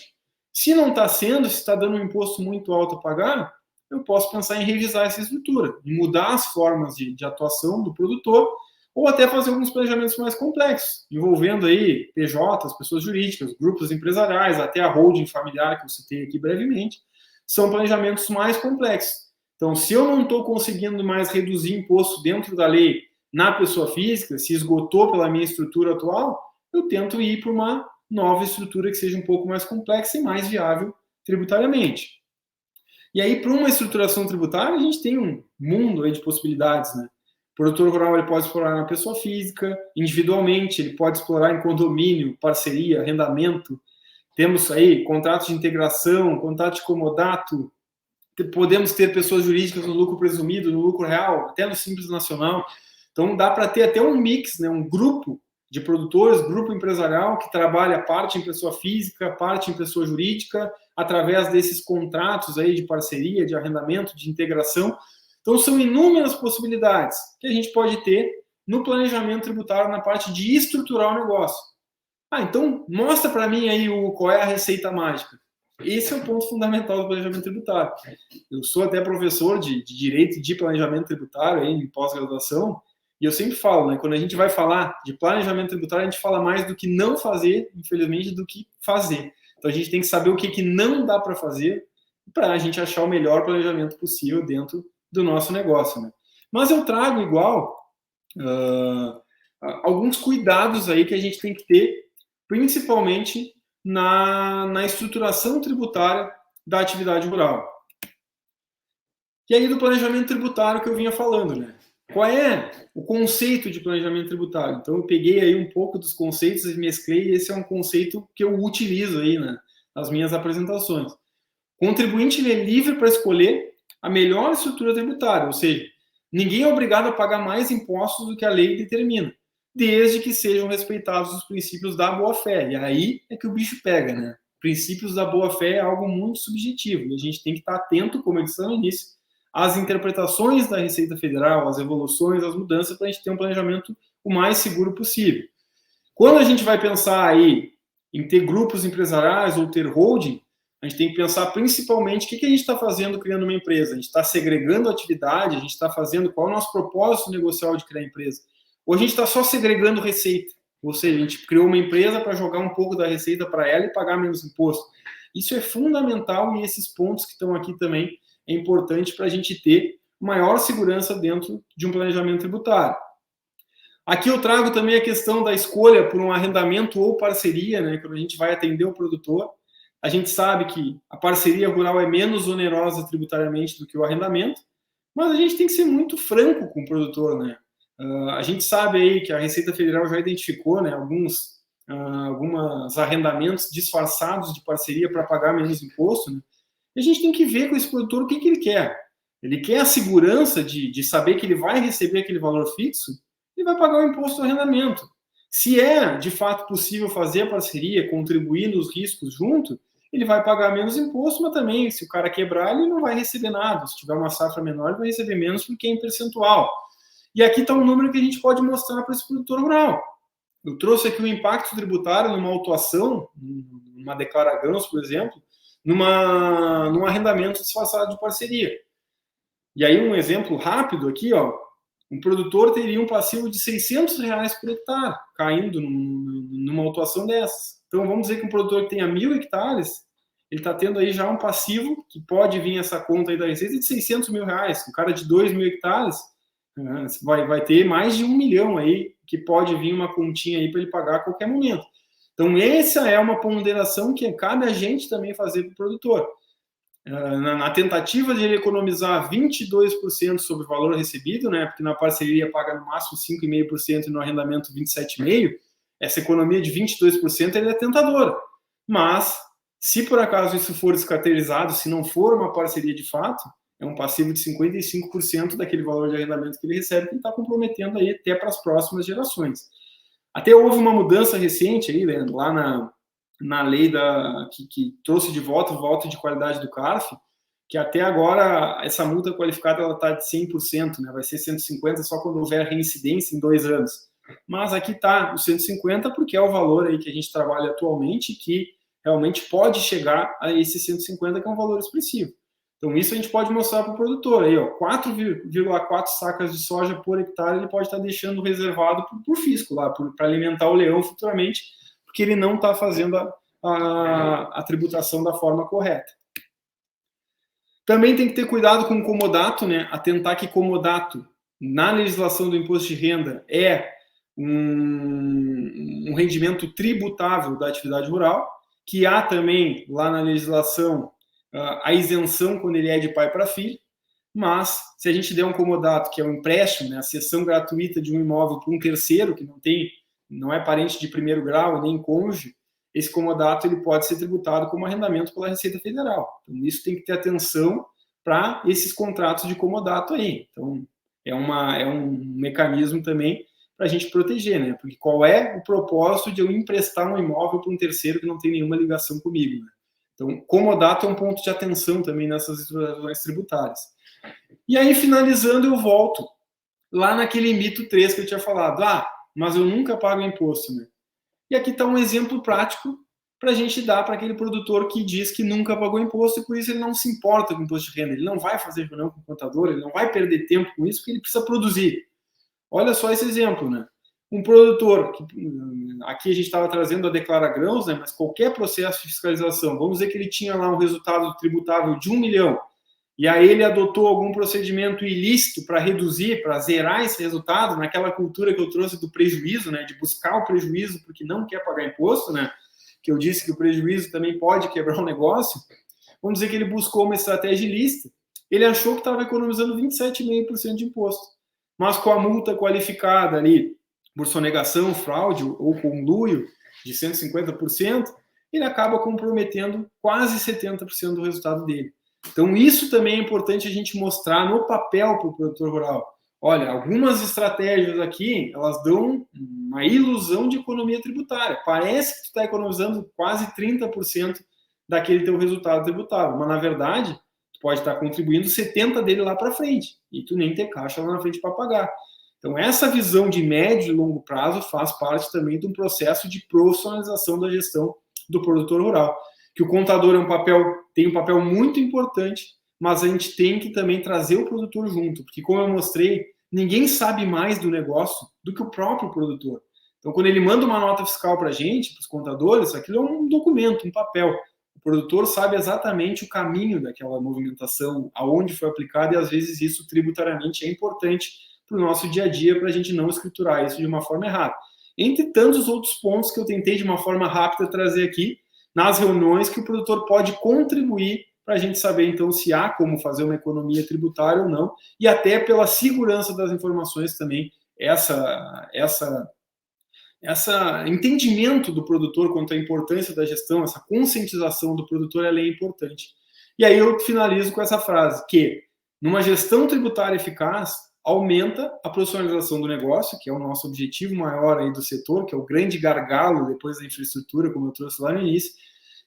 Se não está sendo, se está dando um imposto muito alto a pagar, eu posso pensar em revisar essa estrutura, em mudar as formas de atuação do produtor, ou até fazer alguns planejamentos mais complexos, envolvendo aí PJs, pessoas jurídicas, grupos empresariais, até a holding familiar, que eu citei aqui brevemente, são planejamentos mais complexos. Então, se eu não estou conseguindo mais reduzir imposto dentro da lei na pessoa física, se esgotou pela minha estrutura atual, eu tento ir para uma nova estrutura que seja um pouco mais complexa e mais viável tributariamente. E aí, para uma estruturação tributária, a gente tem um mundo aí de possibilidades, né? O produtor rural ele pode explorar na pessoa física, individualmente, ele pode explorar em condomínio, parceria, arrendamento. Temos aí contratos de integração, contrato de comodato, podemos ter pessoas jurídicas no lucro presumido, no lucro real, até no Simples Nacional. Então, dá para ter até um mix, né? Um grupo de produtores, grupo empresarial, que trabalha parte em pessoa física, parte em pessoa jurídica, através desses contratos aí de parceria, de arrendamento, de integração. Então, são inúmeras possibilidades que a gente pode ter no planejamento tributário na parte de estruturar o negócio. Então, mostra para mim aí qual é a receita mágica. Esse é o ponto fundamental do planejamento tributário. Eu sou até professor de Direito de Planejamento Tributário aí, em pós-graduação, e eu sempre falo, né, quando a gente vai falar de planejamento tributário, a gente fala mais do que não fazer, infelizmente, do que fazer. Então, a gente tem que saber o que não dá para fazer para a gente achar o melhor planejamento possível dentro do nosso negócio, né? Mas eu trago igual alguns cuidados aí que a gente tem que ter, principalmente na estruturação tributária da atividade rural. E aí do planejamento tributário que eu vinha falando, né? Qual é o conceito de planejamento tributário? Então eu peguei aí um pouco dos conceitos e mesclei, e esse é um conceito que eu utilizo aí, né, nas minhas apresentações. O contribuinte é livre para escolher a melhor estrutura tributária, ou seja, ninguém é obrigado a pagar mais impostos do que a lei determina, desde que sejam respeitados os princípios da boa-fé. E aí é que o bicho pega, né? Princípios da boa-fé é algo muito subjetivo, e a gente tem que estar atento, como eu disse no início, às interpretações da Receita Federal, às evoluções, às mudanças, para a gente ter um planejamento o mais seguro possível. Quando a gente vai pensar aí em ter grupos empresariais ou ter holding, a gente tem que pensar principalmente o que a gente está fazendo criando uma empresa. A gente está segregando a atividade, a gente está fazendo qual é o nosso propósito negocial de criar a empresa. Ou a gente está só segregando receita. Ou seja, a gente criou uma empresa para jogar um pouco da receita para ela e pagar menos imposto. Isso é fundamental e esses pontos que estão aqui também é importante para a gente ter maior segurança dentro de um planejamento tributário. Aqui eu trago também a questão da escolha por um arrendamento ou parceria, né, quando a gente vai atender o produtor. A gente sabe que a parceria rural é menos onerosa tributariamente do que o arrendamento, mas a gente tem que ser muito franco com o produtor, né? A gente sabe aí que a Receita Federal já identificou, né, alguns arrendamentos disfarçados de parceria para pagar menos imposto, né? E a gente tem que ver com esse produtor o que ele quer. Ele quer a segurança de saber que ele vai receber aquele valor fixo e vai pagar o imposto do arrendamento. Se é, de fato, possível fazer a parceria, contribuir nos riscos junto, ele vai pagar menos imposto, mas também, se o cara quebrar, ele não vai receber nada. Se tiver uma safra menor, ele vai receber menos porque é em percentual. E aqui está um número que a gente pode mostrar para esse produtor rural. Eu trouxe aqui o impacto tributário numa autuação, numa declaragãos, por exemplo, num arrendamento disfarçado de parceria. E aí um exemplo rápido aqui, ó, um produtor teria um passivo de R$600 por hectare, caindo numa autuação dessas. Então vamos dizer que um produtor que tenha 1.000 hectares, ele está tendo aí já um passivo que pode vir essa conta aí da Receita de 600 mil reais. Um cara de 2 mil hectares vai ter mais de 1 milhão aí, que pode vir uma continha aí para ele pagar a qualquer momento. Então, essa é uma ponderação que cabe a gente também fazer para o produtor. Na tentativa de ele economizar 22% sobre o valor recebido, né, porque na parceria paga no máximo 5,5% e no arrendamento 27,5%, essa economia de 22% ele é tentadora. Mas, se por acaso isso for descaracterizado, se não for uma parceria de fato, é um passivo de 55% daquele valor de arrendamento que ele recebe, que ele está comprometendo aí até para as próximas gerações. Até houve uma mudança recente aí, Leandro, lá na lei que trouxe de volta o voto de qualidade do CARF, que até agora essa multa qualificada está de 100%, né? Vai ser 150% só quando houver reincidência em 2 anos. Mas aqui está o 150% porque é o valor aí que a gente trabalha atualmente, que realmente pode chegar a esse 150%, que é um valor expressivo. Então, isso a gente pode mostrar para o produtor. Aí, 4,4 sacas de soja por hectare ele pode estar deixando reservado por fisco, lá, para alimentar o leão futuramente, porque ele não está fazendo a tributação da forma correta. Também tem que ter cuidado com o comodato, né? Atentar que comodato, na legislação do imposto de renda, é um rendimento tributável da atividade rural, que há também lá na legislação a isenção quando ele é de pai para filho, mas se a gente der um comodato, que é um empréstimo, né, a cessão gratuita de um imóvel para um terceiro, que não é parente de primeiro grau, nem cônjuge, esse comodato ele pode ser tributado como arrendamento pela Receita Federal. Então, isso tem que ter atenção para esses contratos de comodato aí. Então, é um mecanismo também para a gente proteger, né? Porque qual é o propósito de eu emprestar um imóvel para um terceiro que não tem nenhuma ligação comigo, né? Então, comodato é um ponto de atenção também nessas legislações tributárias. E aí, finalizando, eu volto lá naquele mito 3 que eu tinha falado. Mas eu nunca pago imposto, né? E aqui está um exemplo prático para a gente dar para aquele produtor que diz que nunca pagou imposto e por isso ele não se importa com imposto de renda. Ele não vai fazer reunião com o contador, ele não vai perder tempo com isso, porque ele precisa produzir. Olha só esse exemplo, né? Um produtor, aqui a gente estava trazendo a Declara Grãos, né, mas qualquer processo de fiscalização, vamos dizer que ele tinha lá um resultado tributável de 1 milhão, e aí ele adotou algum procedimento ilícito para reduzir, para zerar esse resultado, naquela cultura que eu trouxe do prejuízo, né, de buscar o prejuízo porque não quer pagar imposto, né, que eu disse que o prejuízo também pode quebrar o negócio. Vamos dizer que ele buscou uma estratégia ilícita, ele achou que estava economizando 27,5% de imposto, mas com a multa qualificada ali, por sonegação, fraude ou conluio de 150%, ele acaba comprometendo quase 70% do resultado dele. Então, isso também é importante a gente mostrar no papel para o produtor rural. Olha, algumas estratégias aqui, elas dão uma ilusão de economia tributária. Parece que tu está economizando quase 30% daquele teu resultado tributável, mas, na verdade, tu pode estar contribuindo 70% dele lá para frente, e tu nem ter caixa lá na frente para pagar. Então, essa visão de médio e longo prazo faz parte também de um processo de profissionalização da gestão do produtor rural. Que o contador tem um papel muito importante, mas a gente tem que também trazer o produtor junto, porque, como eu mostrei, ninguém sabe mais do negócio do que o próprio produtor. Então, quando ele manda uma nota fiscal para a gente, para os contadores, aquilo é um documento, um papel. O produtor sabe exatamente o caminho daquela movimentação, aonde foi aplicado, e às vezes isso tributariamente é importante para o nosso dia a dia, para a gente não escriturar isso de uma forma errada. Entre tantos outros pontos que eu tentei de uma forma rápida trazer aqui, nas reuniões que o produtor pode contribuir para a gente saber, então, se há como fazer uma economia tributária ou não, e até pela segurança das informações também, essa entendimento do produtor quanto à importância da gestão, essa conscientização do produtor, ela é importante. E aí eu finalizo com essa frase, que numa gestão tributária eficaz, aumenta a profissionalização do negócio, que é o nosso objetivo maior aí do setor, que é o grande gargalo depois da infraestrutura, como eu trouxe lá no início,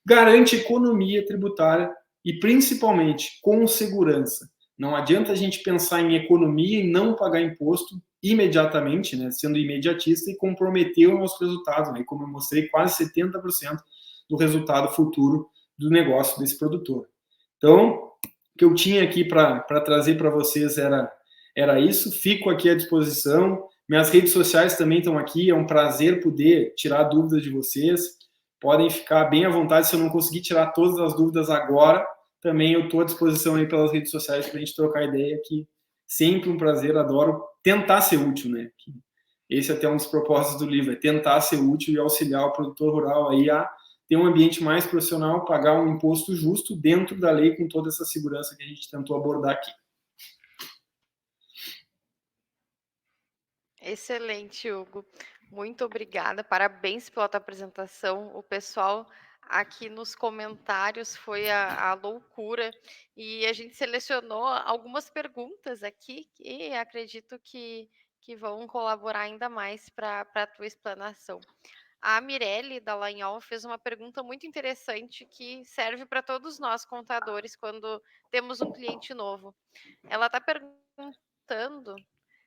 garante economia tributária e, principalmente, com segurança. Não adianta a gente pensar em economia e não pagar imposto imediatamente, né, sendo imediatista e comprometer o nosso resultado, né, como eu mostrei, quase 70% do resultado futuro do negócio desse produtor. Então, o que eu tinha aqui para trazer para vocês era isso. Fico aqui à disposição. Minhas redes sociais também estão aqui. É um prazer poder tirar dúvidas de vocês. podem ficar bem à vontade. Se eu não conseguir tirar todas as dúvidas agora, também eu estou à disposição aí pelas redes sociais para a gente trocar ideia, que sempre um prazer, adoro tentar ser útil, né? Esse é até um dos propósitos do livro, é tentar ser útil e auxiliar o produtor rural aí a ter um ambiente mais profissional, pagar um imposto justo dentro da lei, com toda essa segurança que a gente tentou abordar aqui. Excelente, Hugo. Muito obrigada. Parabéns pela tua apresentação. O pessoal aqui nos comentários foi a loucura. E a gente selecionou algumas perguntas aqui que acredito que vão colaborar ainda mais para a tua explanação. A Mirelle Dallagnol fez uma pergunta muito interessante que serve para todos nós contadores quando temos um cliente novo. Ela está perguntando: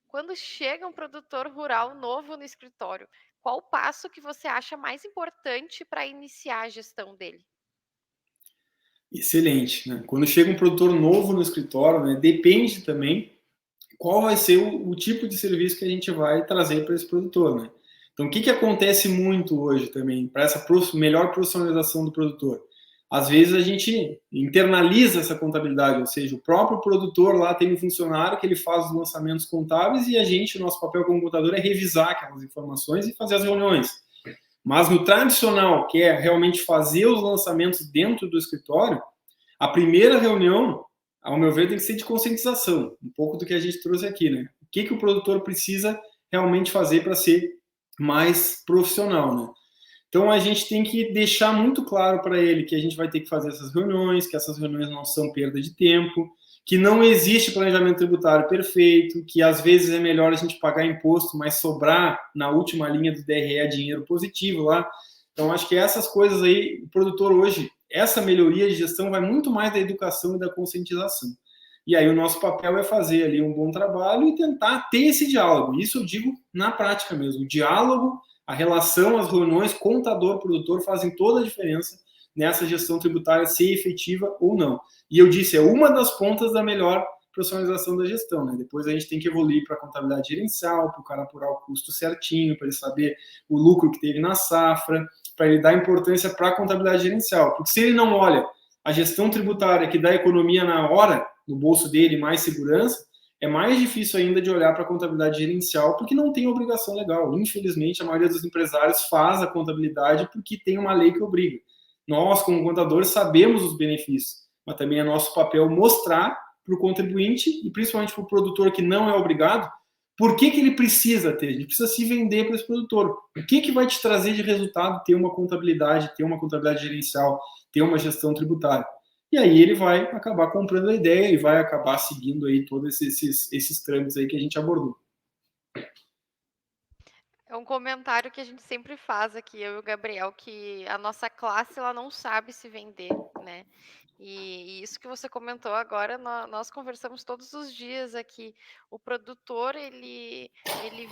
quando chega um produtor rural novo no escritório, qual o passo que você acha mais importante para iniciar a gestão dele? Excelente, né? Quando chega um produtor novo no escritório, né, depende também qual vai ser o tipo de serviço que a gente vai trazer para esse produtor, né? Então, o que, que acontece muito hoje também para essa melhor profissionalização do produtor? Às vezes a gente internaliza essa contabilidade, ou seja, o próprio produtor lá tem um funcionário que ele faz os lançamentos contábeis e a gente, nosso papel como contador é revisar aquelas informações e fazer as reuniões. Mas no tradicional, que é realmente fazer os lançamentos dentro do escritório, a primeira reunião, ao meu ver, tem que ser de conscientização, um pouco do que a gente trouxe aqui, né? O que, que o produtor precisa realmente fazer para ser mais profissional, né? Então a gente tem que deixar muito claro para ele que a gente vai ter que fazer essas reuniões, que essas reuniões não são perda de tempo, que não existe planejamento tributário perfeito, que às vezes é melhor a gente pagar imposto, mas sobrar na última linha do DRE dinheiro positivo lá. Então acho que essas coisas aí, o produtor hoje, essa melhoria de gestão vai muito mais da educação e da conscientização. E aí o nosso papel é fazer ali um bom trabalho e tentar ter esse diálogo. Isso eu digo na prática mesmo, o diálogo, a relação, as reuniões contador-produtor fazem toda a diferença nessa gestão tributária ser efetiva ou não. E eu disse, é uma das pontas da melhor profissionalização da gestão, né? Depois a gente tem que evoluir para a contabilidade gerencial, para o cara apurar o custo certinho, para ele saber o lucro que teve na safra, para ele dar importância para a contabilidade gerencial. Porque se ele não olha a gestão tributária que dá economia na hora, no bolso dele, mais segurança, é mais difícil ainda de olhar para a contabilidade gerencial, porque não tem obrigação legal. Infelizmente, a maioria dos empresários faz a contabilidade porque tem uma lei que obriga. Nós, como contadores, sabemos os benefícios, mas também é nosso papel mostrar para o contribuinte e principalmente para o produtor que não é obrigado, por que, que ele precisa ter. A gente precisa se vender para esse produtor. O que, que vai te trazer de resultado ter uma contabilidade gerencial, ter uma gestão tributária? E aí ele vai acabar comprando a ideia e vai acabar seguindo aí todos esses trâmites aí que a gente abordou. É um comentário que a gente sempre faz aqui, eu e o Gabriel, que a nossa classe ela não sabe se vender, né? E isso que você comentou agora, nós conversamos todos os dias aqui. O produtor, ele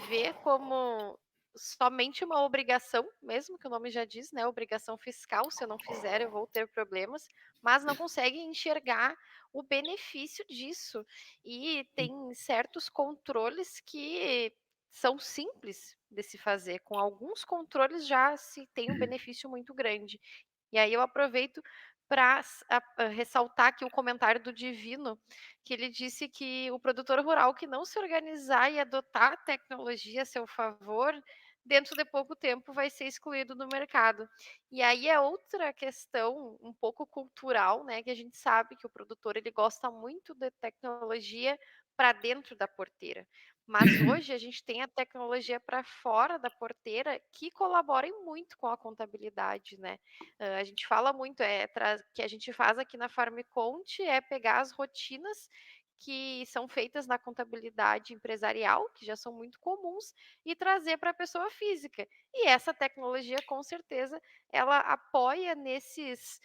vê como somente uma obrigação, mesmo que o nome já diz, né? Obrigação fiscal, se eu não fizer, eu vou ter problemas, mas não consegue enxergar o benefício disso. E tem certos controles que são simples de se fazer. Com alguns controles já se tem um benefício muito grande. E aí eu aproveito para ressaltar aqui o comentário do Divino, que ele disse que o produtor rural que não se organizar e adotar a tecnologia a seu favor, dentro de pouco tempo vai ser excluído do mercado. E aí é outra questão um pouco cultural, né, que a gente sabe que o produtor ele gosta muito de tecnologia para dentro da porteira. Mas hoje a gente tem a tecnologia para fora da porteira que colaborem muito com a contabilidade, né? A gente fala muito, que a gente faz aqui na FarmCont é pegar as rotinas que são feitas na contabilidade empresarial, que já são muito comuns, e trazer para a pessoa física. E essa tecnologia, com certeza, ela apoia nesses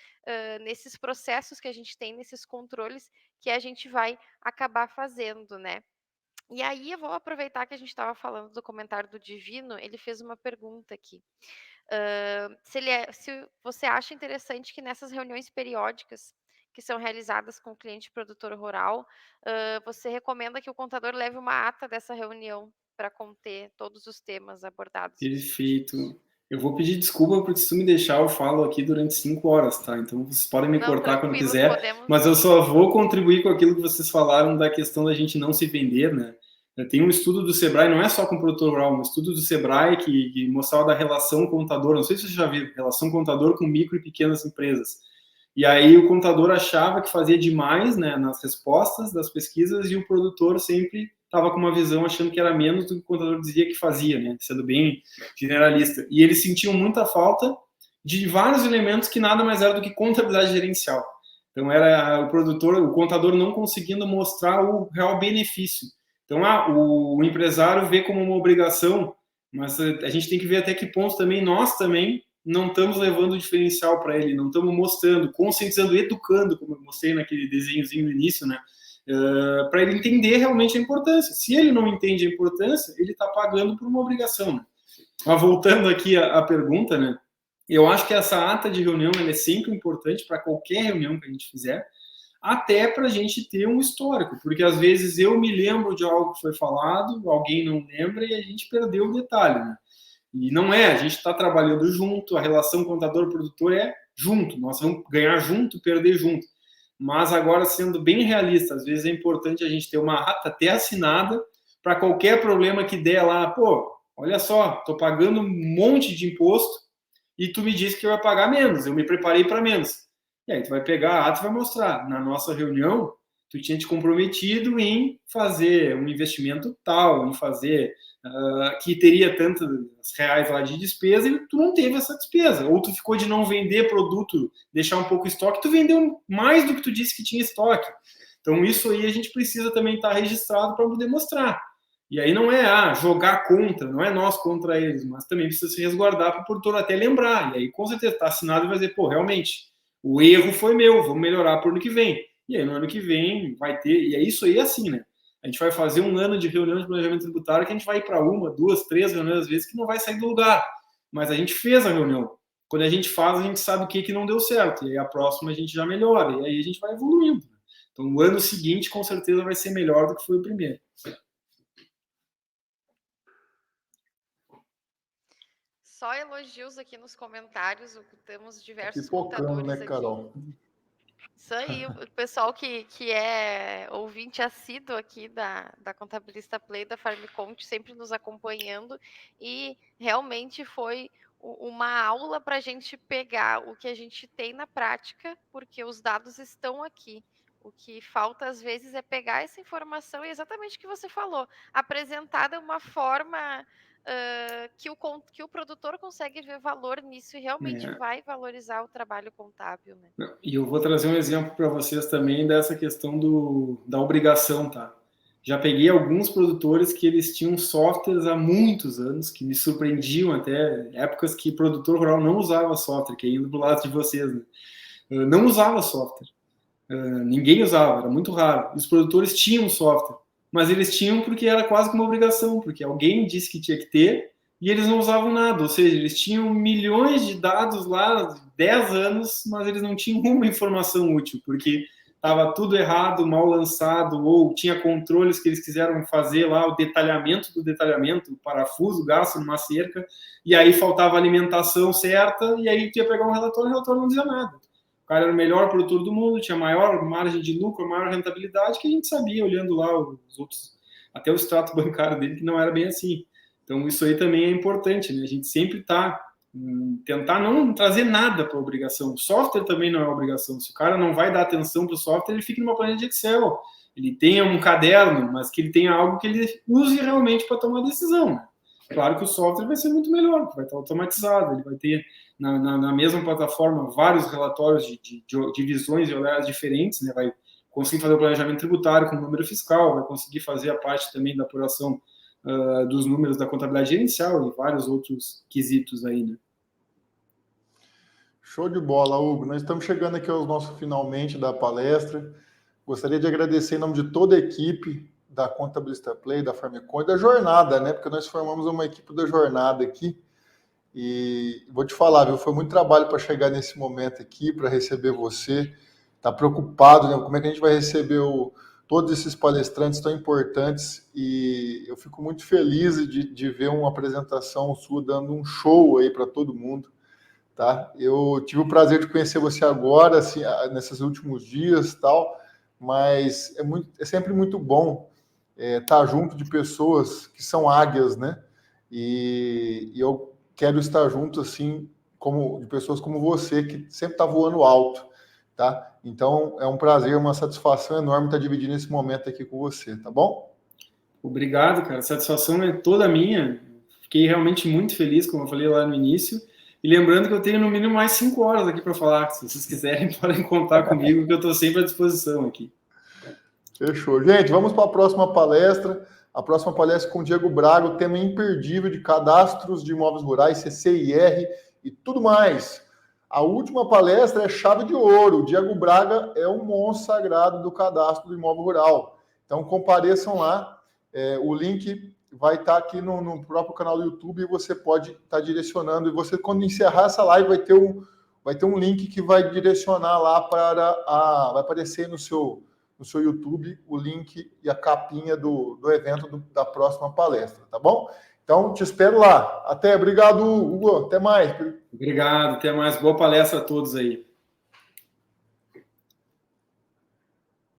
processos que a gente tem, nesses controles que a gente vai acabar fazendo, né? E aí eu vou aproveitar que a gente estava falando do comentário do Divino, ele fez uma pergunta aqui. Se você acha interessante que nessas reuniões periódicas que são realizadas com o cliente produtor rural, você recomenda que o contador leve uma ata dessa reunião para conter todos os temas abordados. Perfeito. Eu vou pedir desculpa, porque se tu me deixar, eu falo aqui durante 5 horas, tá? Então vocês podem me Não, cortar quando tranquilo, quiser, podemos. mas eu só vou contribuir com aquilo que vocês falaram da questão da gente não se vender, né? Tem um estudo do Sebrae, não é só com o produtor rural, um estudo do Sebrae que mostrava da relação contador, não sei se você já viu, relação contador com micro e pequenas empresas. E aí o contador achava que fazia demais, né, nas respostas das pesquisas, e o produtor sempre estava com uma visão achando que era menos do que o contador dizia que fazia, né, sendo bem generalista. E eles sentiam muita falta de vários elementos que nada mais era do que contabilidade gerencial. Então era o produtor, o contador não conseguindo mostrar o real benefício. Então o empresário vê como uma obrigação, mas a gente tem que ver até que ponto também nós também não estamos levando o diferencial para ele, não estamos mostrando, conscientizando, educando, como eu mostrei naquele desenhozinho no início, né? Para ele entender realmente a importância. Se ele não entende a importância, ele está pagando por uma obrigação. Né? Mas voltando aqui à pergunta, né? Eu acho que essa ata de reunião é sempre importante para qualquer reunião que a gente fizer, até para a gente ter um histórico, porque às vezes eu me lembro de algo que foi falado, alguém não lembra e a gente perdeu o detalhe. Né? E não é, a gente está trabalhando junto, a relação contador-produtor é junto, nós vamos ganhar junto, perder junto. Mas agora, sendo bem realista, às vezes é importante a gente ter uma ata até assinada para qualquer problema que der lá, pô, olha só, estou pagando um monte de imposto e tu me disse que eu ia pagar menos, eu me preparei para menos. E aí tu vai pegar a ata e vai mostrar, na nossa reunião, tu tinha te comprometido em fazer um investimento tal, em fazer que teria tantos reais lá de despesa e tu não teve essa despesa. Ou tu ficou de não vender produto, deixar um pouco estoque, tu vendeu mais do que tu disse que tinha estoque. Então isso aí a gente precisa também estar registrado para poder mostrar. E aí não é jogar contra, não é nós contra eles, mas também precisa se resguardar para o produtor até lembrar. E aí com certeza está assinado e vai dizer, pô, realmente, o erro foi meu, vamos melhorar para o ano que vem. E aí no ano que vem vai ter, e é isso aí assim, né? A gente vai fazer um ano de reunião de planejamento tributário que a gente vai ir para uma, duas, três reuniões às vezes que não vai sair do lugar. Mas a gente fez a reunião. Quando a gente faz, a gente sabe o que não deu certo. E aí a próxima a gente já melhora. E aí a gente vai evoluindo. Então o ano seguinte com certeza vai ser melhor do que foi o primeiro. Só elogios aqui nos comentários, temos diversos Pipocando, né, contadores aqui. Carol? Isso aí, o pessoal que é ouvinte assíduo aqui da Contabilista Play, da Farmconte, sempre nos acompanhando, e realmente foi uma aula para a gente pegar o que a gente tem na prática, porque os dados estão aqui. O que falta às vezes é pegar essa informação e exatamente o que você falou, apresentar de uma forma que o produtor consegue ver valor nisso e realmente vai valorizar o trabalho contábil, né? E eu vou trazer um exemplo para vocês também dessa questão da obrigação, tá? Já peguei alguns produtores que eles tinham softwares há muitos anos, que me surpreendiam até, épocas que produtor rural não usava software, que é indo do lado de vocês, né? Não usava software. Ninguém usava, era muito raro. Os produtores tinham software, mas eles tinham porque era quase que uma obrigação, porque alguém disse que tinha que ter e eles não usavam nada. Ou seja, eles tinham milhões de dados lá, 10 anos, mas eles não tinham uma informação útil, porque estava tudo errado, mal lançado, ou tinha controles que eles quiseram fazer lá, o detalhamento do detalhamento, o parafuso gasto numa cerca, e aí faltava a alimentação certa, e aí tinha que pegar um relatório e o relatório não dizia nada. O cara era o melhor produtor do mundo, tinha maior margem de lucro, maior rentabilidade, que a gente sabia olhando lá os outros, até o extrato bancário dele, que não era bem assim. Então, isso aí também é importante, né? A gente sempre está tentar não trazer nada para a obrigação. O software também não é obrigação. Se o cara não vai dar atenção para o software, ele fica numa planilha de Excel. Ele tenha um caderno, mas que ele tenha algo que ele use realmente para tomar decisão. Né? Claro que o software vai ser muito melhor, vai estar automatizado, ele vai ter na mesma plataforma vários relatórios de visões e olhares diferentes, né? Vai conseguir fazer o planejamento tributário com o número fiscal, vai conseguir fazer a parte também da apuração dos números da contabilidade gerencial e vários outros quesitos aí, né? Show de bola, Hugo. Nós estamos chegando aqui aos nossos finalmente da palestra. Gostaria de agradecer em nome de toda a equipe da Contabilista Play, da Farmconte, da jornada, né? Porque nós formamos uma equipe da jornada aqui. E vou te falar, viu? Foi muito trabalho para chegar nesse momento aqui, para receber você. Tá preocupado, né? Como é que a gente vai receber todos esses palestrantes tão importantes e eu fico muito feliz de ver uma apresentação sua dando um show aí para todo mundo, tá? Eu tive o prazer de conhecer você agora, assim, nesses últimos dias, tal, mas é sempre muito bom estar junto de pessoas que são águias, né? E eu quero estar junto, assim, de pessoas como você, que sempre está voando alto, tá? Então, é um prazer, uma satisfação enorme estar dividindo esse momento aqui com você, tá bom? Obrigado, cara. A satisfação é toda minha. Fiquei realmente muito feliz, como eu falei lá no início. E lembrando que eu tenho no mínimo mais 5 horas aqui para falar. Se vocês quiserem, podem contar comigo, que eu estou sempre à disposição aqui. Fechou. Gente, vamos para a próxima palestra. A próxima palestra com o Diego Braga, o tema imperdível de cadastros de imóveis rurais, CCIR e tudo mais. A última palestra é chave de ouro. O Diego Braga é um monstro sagrado do cadastro do imóvel rural. Então, compareçam lá. O link vai estar aqui no próprio canal do YouTube e você pode estar direcionando. E você, quando encerrar essa live, vai ter um link que vai direcionar lá vai aparecer no seu YouTube o link e a capinha do evento da próxima palestra, tá bom? Então, te espero lá. Obrigado, Hugo. Até mais. Obrigado, até mais. Boa palestra a todos aí.